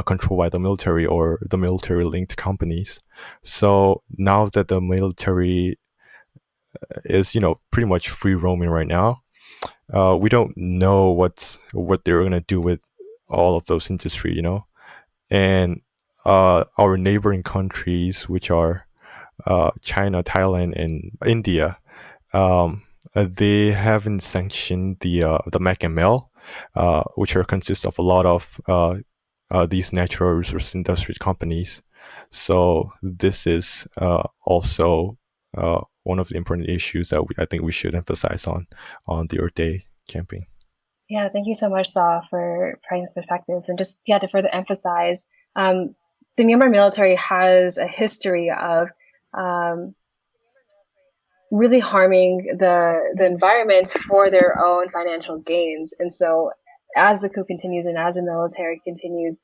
S8: controlled by the military or the military-linked companies. So now that the military is pretty much free roaming right now, we don't know what they're gonna do with all of those industry, and our neighboring countries, which are China, Thailand, and India, they haven't sanctioned the MEC, which consist of a lot of these natural resource industry companies. So this is also one of the important issues that I think we should emphasize on the Earth Day campaign.
S6: Yeah, thank you so much, Saw, for providing these perspectives. And just to further emphasize, the Myanmar military has a history of really harming the environment for their own financial gains. And so as the coup continues and as the military continues,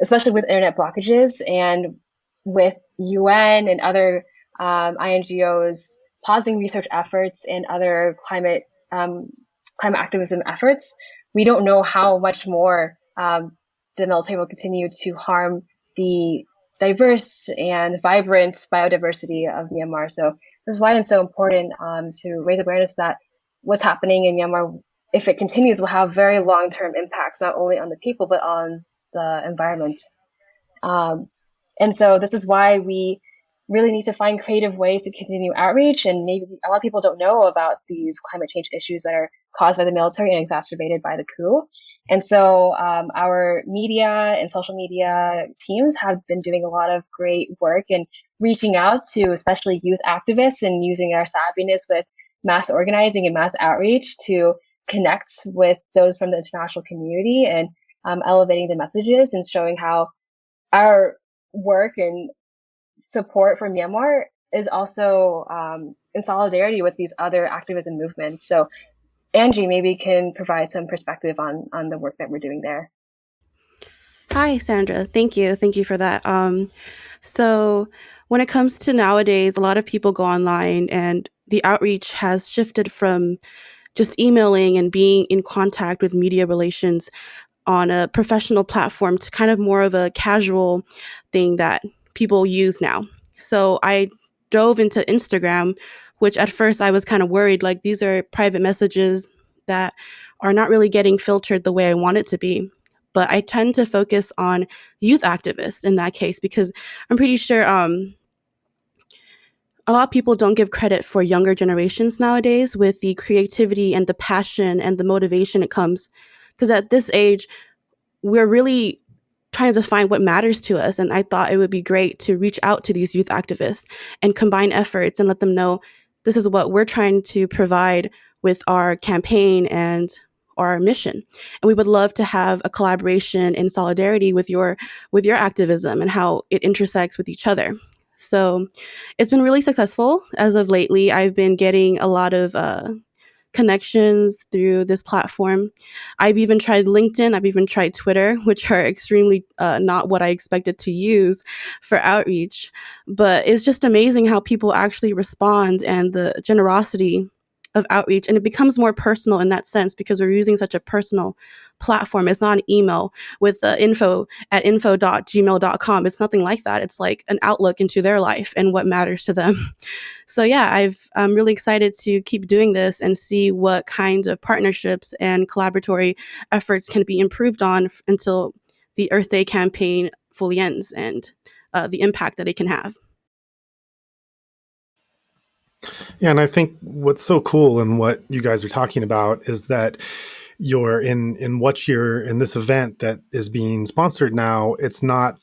S6: especially with internet blockages and with UN and other INGOs pausing research efforts and other climate activism efforts, we don't know how much more the military will continue to harm the diverse and vibrant biodiversity of Myanmar. So this is why it's so important to raise awareness that what's happening in Myanmar, if it continues, will have very long-term impacts, not only on the people, but on the environment. And so this is why we really need to find creative ways to continue outreach. And maybe a lot of people don't know about these climate change issues that are caused by the military and exacerbated by the coup. And so our media and social media teams have been doing a lot of great work in reaching out to especially youth activists and using our savviness with mass organizing and mass outreach to connect with those from the international community and elevating the messages and showing how our work and support for Myanmar is also in solidarity with these other activism movements. So Angie maybe can provide some perspective on the work that we're doing there.
S9: Hi, Sandra. Thank you. Thank you for that. So when it comes to nowadays, a lot of people go online and the outreach has shifted from just emailing and being in contact with media relations on a professional platform to kind of more of a casual thing that people use now. So I dove into Instagram, which at first I was kind of worried, like these are private messages that are not really getting filtered the way I want it to be. But I tend to focus on youth activists in that case because I'm pretty sure a lot of people don't give credit for younger generations nowadays with the creativity and the passion and the motivation it comes. Because at this age, we're really trying to find what matters to us. And I thought it would be great to reach out to these youth activists and combine efforts and let them know this is what we're trying to provide with our campaign and our mission. And we would love to have a collaboration in solidarity with your activism and how it intersects with each other. So it's been really successful as of lately. I've been getting a lot of connections through this platform. I've even tried LinkedIn. I've even tried Twitter, which are extremely not what I expected to use for outreach. But it's just amazing how people actually respond and the generosity of outreach. And it becomes more personal in that sense because we're using such a personal platform. It's not an email with info@info.gmail.com. It's nothing like that. It's like an outlook into their life and what matters to them. So yeah, I'm really excited to keep doing this and see what kind of partnerships and collaboratory efforts can be improved on until the Earth Day campaign fully ends and the impact that it can have.
S1: Yeah, and I think what's so cool and what you guys are talking about is that you're in this event that is being sponsored now. It's not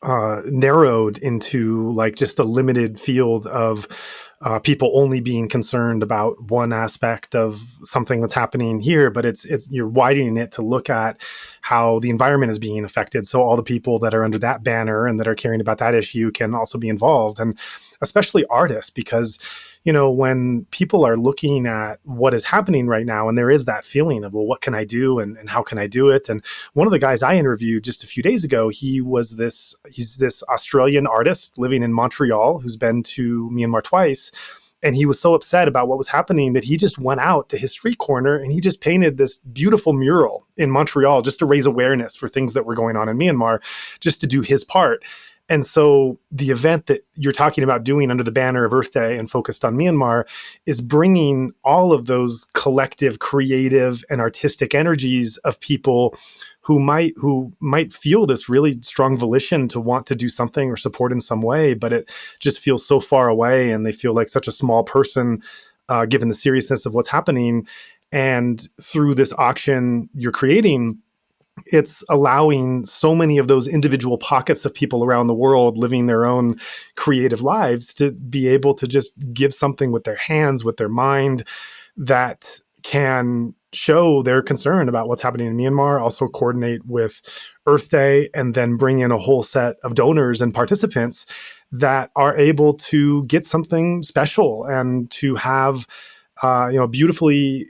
S1: narrowed into like just a limited field of people only being concerned about one aspect of something that's happening here, but it's you're widening it to look at how the environment is being affected. So all the people that are under that banner and that are caring about that issue can also be involved, and especially artists, because when people are looking at what is happening right now, and there is that feeling of, well, what can I do and how can I do it? And one of the guys I interviewed just a few days ago, he's this Australian artist living in Montreal who's been to Myanmar twice. And he was so upset about what was happening that he just went out to his street corner and he just painted this beautiful mural in Montreal just to raise awareness for things that were going on in Myanmar, just to do his part. And so the event that you're talking about doing under the banner of Earth Day and focused on Myanmar is bringing all of those collective, creative, and artistic energies of people who might feel this really strong volition to want to do something or support in some way, but it just feels so far away and they feel like such a small person, given the seriousness of what's happening. And through this auction you're creating, it's allowing so many of those individual pockets of people around the world living their own creative lives to be able to just give something with their hands, with their mind, that can show their concern about what's happening in Myanmar, also coordinate with Earth Day, and then bring in a whole set of donors and participants that are able to get something special and to have beautifully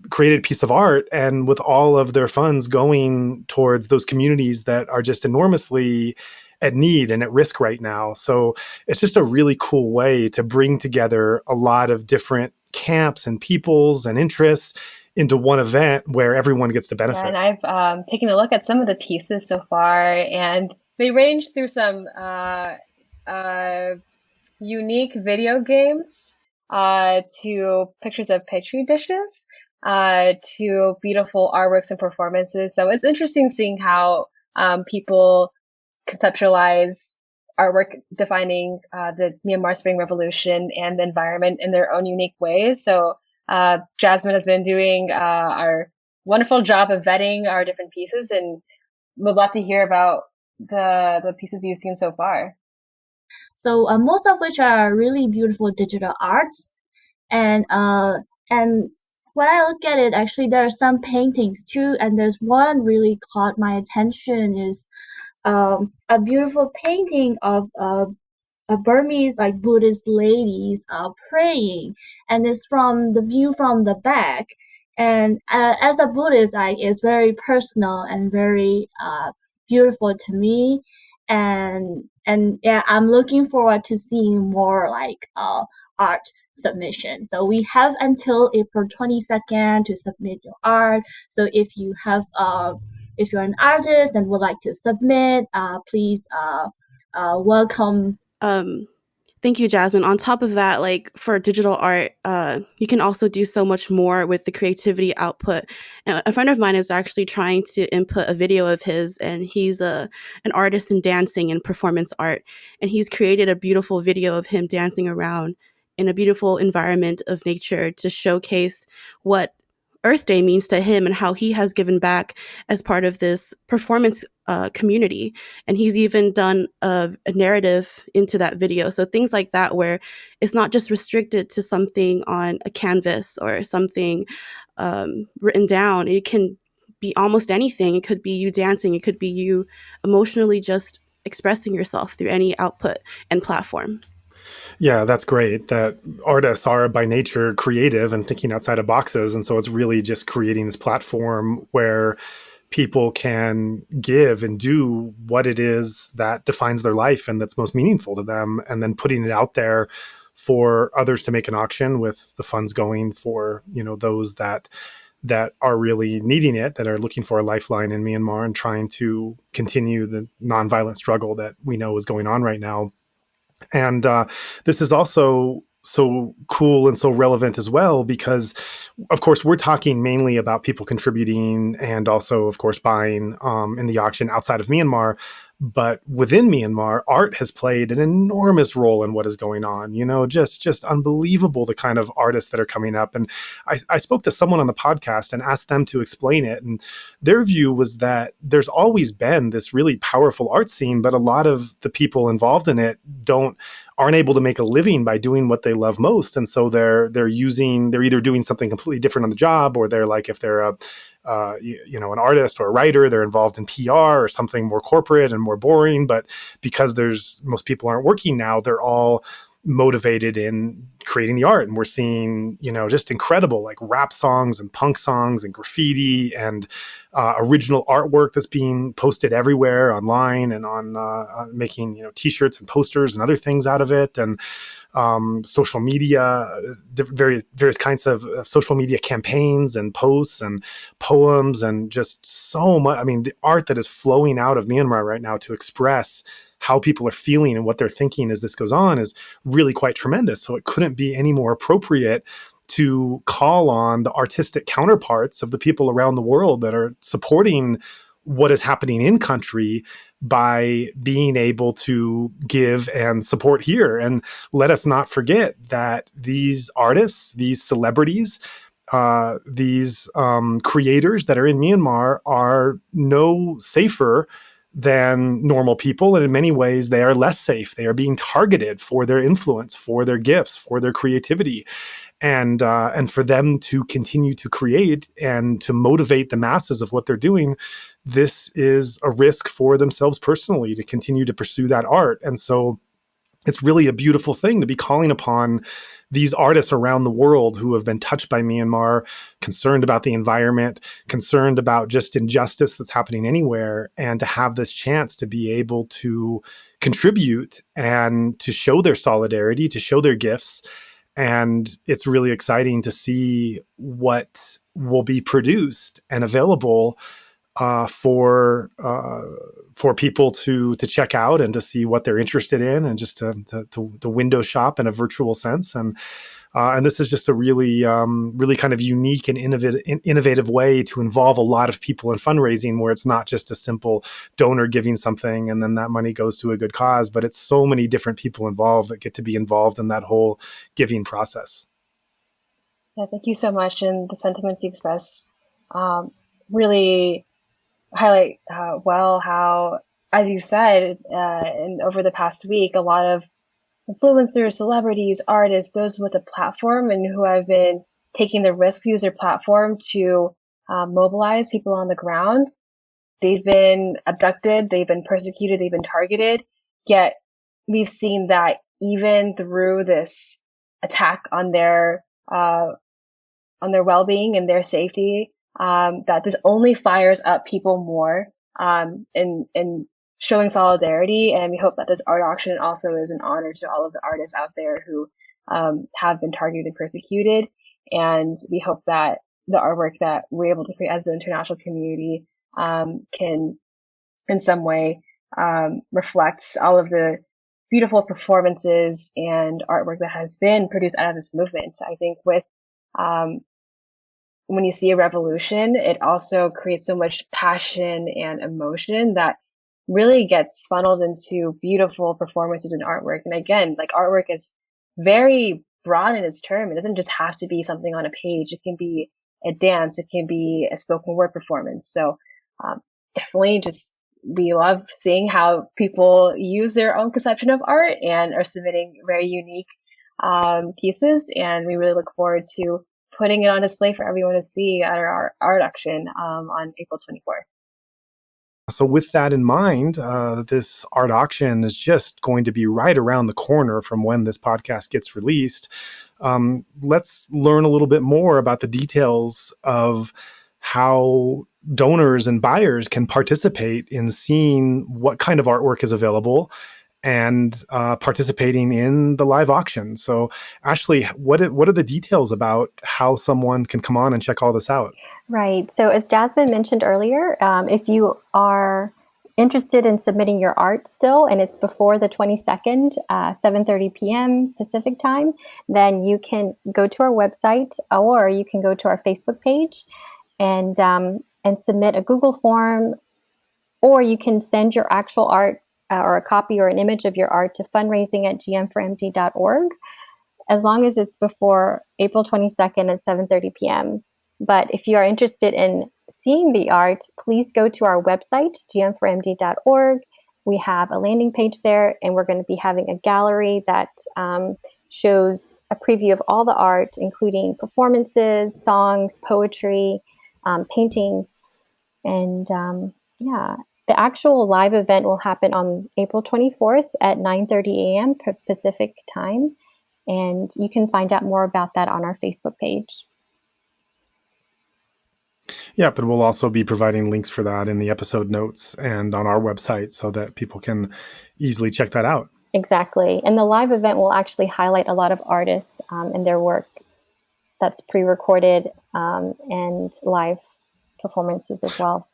S1: created piece of art, and with all of their funds going towards those communities that are just enormously at need and at risk right now. So it's just a really cool way to bring together a lot of different camps and peoples and interests into one event where everyone gets to benefit.
S6: Yeah, and I've taken a look at some of the pieces so far, and they range through some unique video games to pictures of petri dishes to beautiful artworks and performances. So it's interesting seeing how people conceptualize artwork defining the Myanmar Spring Revolution and the environment in their own unique ways. So Jasmine has been doing our wonderful job of vetting our different pieces, and would love to hear about the pieces you've seen so far.
S7: So most of which are really beautiful digital arts. And when I look at it, actually there are some paintings too, and there's one really caught my attention is a beautiful painting of a Burmese like Buddhist ladies praying, and it's from the view from the back. And as a Buddhist, it's very personal and very beautiful to me. And yeah, I'm looking forward to seeing more like art submission. So we have until April 22nd to submit your art. So if you have if you're an artist and would like to submit, please welcome.
S9: Thank you, Jasmine. On top of that, like for digital art, you can also do so much more with the creativity output. And a friend of mine is actually trying to input a video of his, and he's an artist in dancing and performance art. And he's created a beautiful video of him dancing around in a beautiful environment of nature to showcase what Earth Day means to him and how he has given back as part of this performance community. And he's even done a narrative into that video. So things like that, where it's not just restricted to something on a canvas or something written down. It can be almost anything. It could be you dancing. It could be you emotionally just expressing yourself through any output and platform.
S1: Yeah, that's great that artists are by nature creative and thinking outside of boxes. And so it's really just creating this platform where people can give and do what it is that defines their life and that's most meaningful to them, and then putting it out there for others to make an auction with the funds going for, those that are really needing it, that are looking for a lifeline in Myanmar and trying to continue the nonviolent struggle that we know is going on right now. And this is also so cool and so relevant as well, because of course we're talking mainly about people contributing and also of course buying in the auction outside of Myanmar. But within Myanmar, art has played an enormous role in what is going on. Just unbelievable, the kind of artists that are coming up. And I spoke to someone on the podcast and asked them to explain it. And their view was that there's always been this really powerful art scene, but a lot of the people involved in it aren't able to make a living by doing what they love most. And so they're either doing something completely different on the job, or they're like, if they're an artist or a writer, they're involved in PR or something more corporate and more boring. But because most people aren't working now, they're all motivated in creating the art. And we're seeing, just incredible like rap songs and punk songs and graffiti and original artwork that's being posted everywhere online and on making, t-shirts and posters and other things out of it. And social media, various kinds of social media campaigns and posts and poems, and just so much. I mean, the art that is flowing out of Myanmar right now to express how people are feeling and what they're thinking as this goes on is really quite tremendous. So it couldn't be any more appropriate to call on the artistic counterparts of the people around the world that are supporting what is happening in country by being able to give and support here. And let us not forget that these artists, these celebrities, these creators that are in Myanmar are no safer than normal people. And in many ways, they are less safe. They are being targeted for their influence, for their gifts, for their creativity. And for them to continue to create and to motivate the masses of what they're doing, this is a risk for themselves personally to continue to pursue that art. And so it's really a beautiful thing to be calling upon these artists around the world who have been touched by Myanmar, concerned about the environment, concerned about just injustice that's happening anywhere, and to have this chance to be able to contribute and to show their solidarity, to show their gifts. And it's really exciting to see what will be produced and available for people to check out and to see what they're interested in, and just to window shop in a virtual sense. And this is just a really kind of unique and innovative way to involve a lot of people in fundraising, where it's not just a simple donor giving something and then that money goes to a good cause, but it's so many different people involved that get to be involved in that whole giving process.
S6: Yeah, thank you so much. And the sentiments you expressed really highlight how as you said, and over the past week, a lot of influencers, celebrities, artists, those with a platform and who have been taking the risk to use their platform to mobilize people on the ground. They've been abducted, they've been persecuted, they've been targeted. Yet we've seen that even through this attack on their well-being and their safety, that this only fires up people more, and showing solidarity. And we hope that this art auction also is an honor to all of the artists out there who have been targeted and persecuted. And we hope that the artwork that we're able to create as the international community can in some way reflect all of the beautiful performances and artwork that has been produced out of this movement. I think with when you see a revolution, it also creates so much passion and emotion that really gets funneled into beautiful performances and artwork. And again, like, artwork is very broad in its term. It doesn't just have to be something on a page. It can be a dance. It can be a spoken word performance. So definitely we love seeing how people use their own conception of art and are submitting very unique pieces. And we really look forward to putting it on display for everyone to see at our art auction on April 24th.
S1: So with that in mind, this art auction is just going to be right around the corner from when this podcast gets released. Let's learn a little bit more about the details of how donors and buyers can participate in seeing what kind of artwork is available and participating in the live auction. So Ashley, what are the details about how someone can come on and check all this out?
S2: Right. So as Jasmine mentioned earlier, if you are interested in submitting your art still, and it's before the 22nd, 7:30 p.m. Pacific time, then you can go to our website, or you can go to our Facebook page and submit a Google form, or you can send your actual art or a copy or an image of your art to fundraising@gm4md.org, as long as it's before April 22nd at 7:30 p.m. But if you are interested in seeing the art, please go to our website, gm4md.org. We have a landing page there, and we're going to be having a gallery that shows a preview of all the art, including performances, songs, poetry, paintings. And the actual live event will happen on April 24th at 9:30 a.m. Pacific time. And you can find out more about that on our Facebook page.
S1: Yeah, but we'll also be providing links for that in the episode notes and on our website so that people can easily check that out.
S2: Exactly. And the live event will actually highlight a lot of artists and their work that's pre-recorded and live performances as well.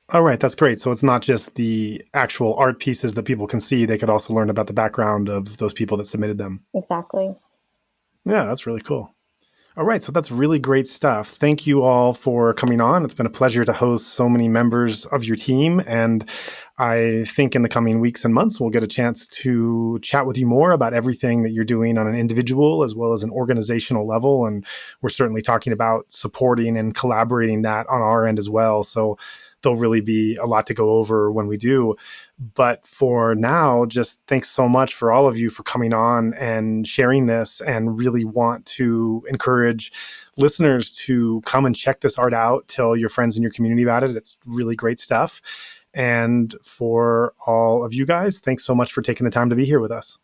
S1: All right, that's great. So it's not just the actual art pieces that people can see. They could also learn about the background of those people that submitted them.
S2: Exactly.
S1: Yeah, that's really cool. All right, so that's really great stuff. Thank you all for coming on. It's been a pleasure to host so many members of your team. And I think in the coming weeks and months, we'll get a chance to chat with you more about everything that you're doing on an individual as well as an organizational level. And we're certainly talking about supporting and collaborating that on our end as well. So there'll really be a lot to go over when we do. But for now, just thanks so much for all of you for coming on and sharing this, and really want to encourage listeners to come and check this art out. Tell your friends in your community about it. It's really great stuff. And for all of you guys, thanks so much for taking the time to be here with us.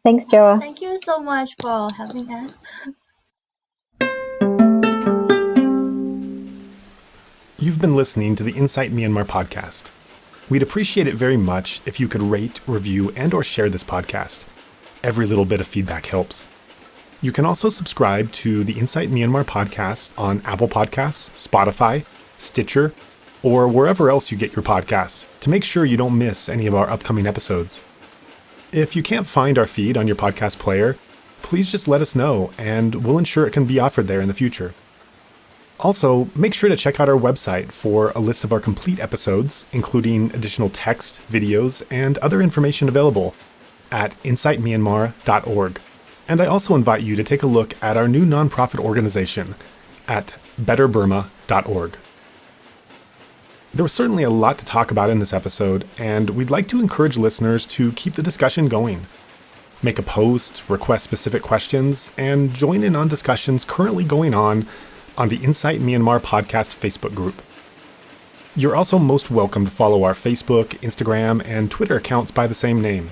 S2: Thanks, Joa.
S7: Thank you so much for having us.
S1: You've been listening to the Insight Myanmar podcast. We'd appreciate it very much if you could rate, review, and or share this podcast. Every little bit of feedback helps. You can also subscribe to the Insight Myanmar podcast on Apple Podcasts, Spotify, Stitcher, or wherever else you get your podcasts to make sure you don't miss any of our upcoming episodes. If you can't find our feed on your podcast player, please just let us know and we'll ensure it can be offered there in the future. Also, make sure to check out our website for a list of our complete episodes, including additional text, videos, and other information available at insightmyanmar.org. And I also invite you to take a look at our new nonprofit organization at betterburma.org. There was certainly a lot to talk about in this episode, and we'd like to encourage listeners to keep the discussion going. Make a post, request specific questions, and join in on discussions currently going on the Insight Myanmar podcast Facebook group. You're also most welcome to follow our Facebook, Instagram, and Twitter accounts by the same name.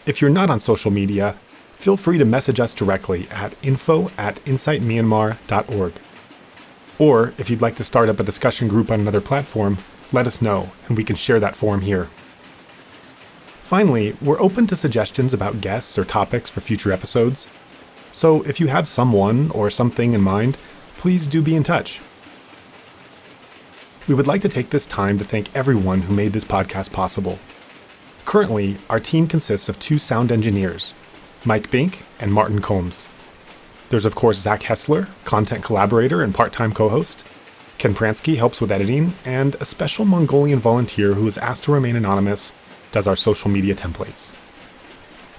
S1: If you're not on social media, feel free to message us directly at info@insightmyanmar.org. Or if you'd like to start up a discussion group on another platform, let us know, and we can share that forum here. Finally, we're open to suggestions about guests or topics for future episodes. So if you have someone or something in mind, please do be in touch. We would like to take this time to thank everyone who made this podcast possible. Currently, our team consists of 2 sound engineers, Mike Bink and Martin Combs. There's of course Zach Hessler, content collaborator and part-time co-host. Ken Pransky helps with editing, and a special Mongolian volunteer who is asked to remain anonymous does our social media templates.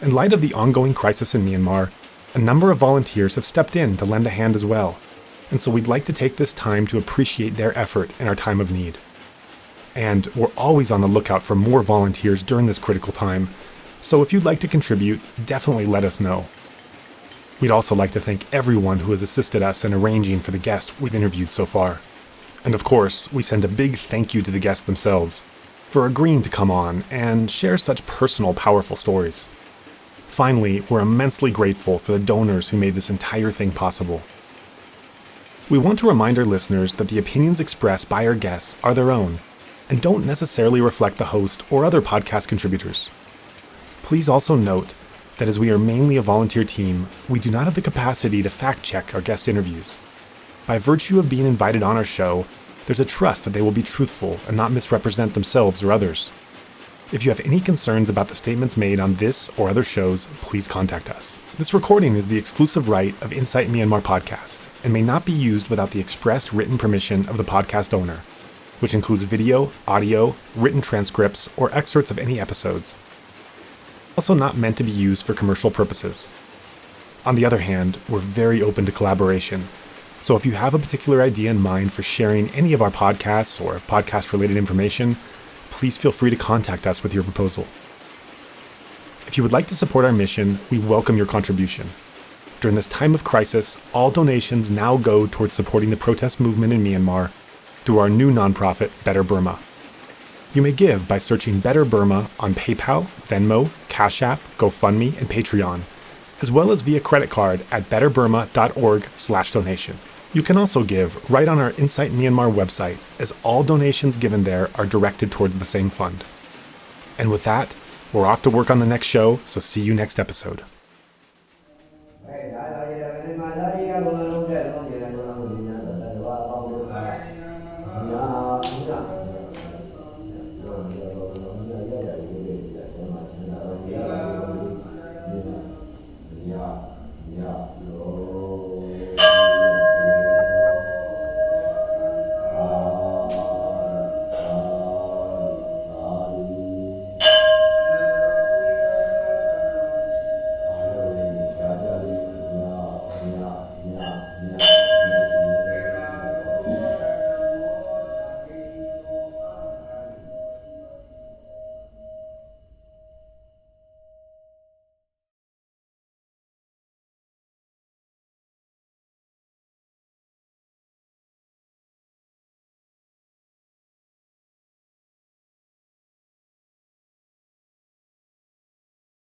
S1: In light of the ongoing crisis in Myanmar, a number of volunteers have stepped in to lend a hand as well, and so we'd like to take this time to appreciate their effort in our time of need. And we're always on the lookout for more volunteers during this critical time, so if you'd like to contribute, definitely let us know. We'd also like to thank everyone who has assisted us in arranging for the guests we've interviewed so far. And of course, we send a big thank you to the guests themselves for agreeing to come on and share such personal, powerful stories. Finally, we're immensely grateful for the donors who made this entire thing possible. We want to remind our listeners that the opinions expressed by our guests are their own and don't necessarily reflect the host or other podcast contributors. Please also note that as we are mainly a volunteer team, we do not have the capacity to fact-check our guest interviews. By virtue of being invited on our show, there's a trust that they will be truthful and not misrepresent themselves or others. If you have any concerns about the statements made on this or other shows, please contact us. This recording is the exclusive right of Insight Myanmar podcast and may not be used without the expressed written permission of the podcast owner, which includes video, audio, written transcripts, or excerpts of any episodes. Also not meant to be used for commercial purposes. On the other hand, we're very open to collaboration, so if you have a particular idea in mind for sharing any of our podcasts or podcast-related information, please feel free to contact us with your proposal. If you would like to support our mission, we welcome your contribution. During this time of crisis, all donations now go towards supporting the protest movement in Myanmar through our new nonprofit, Better Burma. You may give by searching Better Burma on PayPal, Venmo, Cash App, GoFundMe, and Patreon, as well as via credit card at betterburma.org/donation. You can also give right on our Insight Myanmar website, as all donations given there are directed towards the same fund. And with that, we're off to work on the next show, so see you next episode.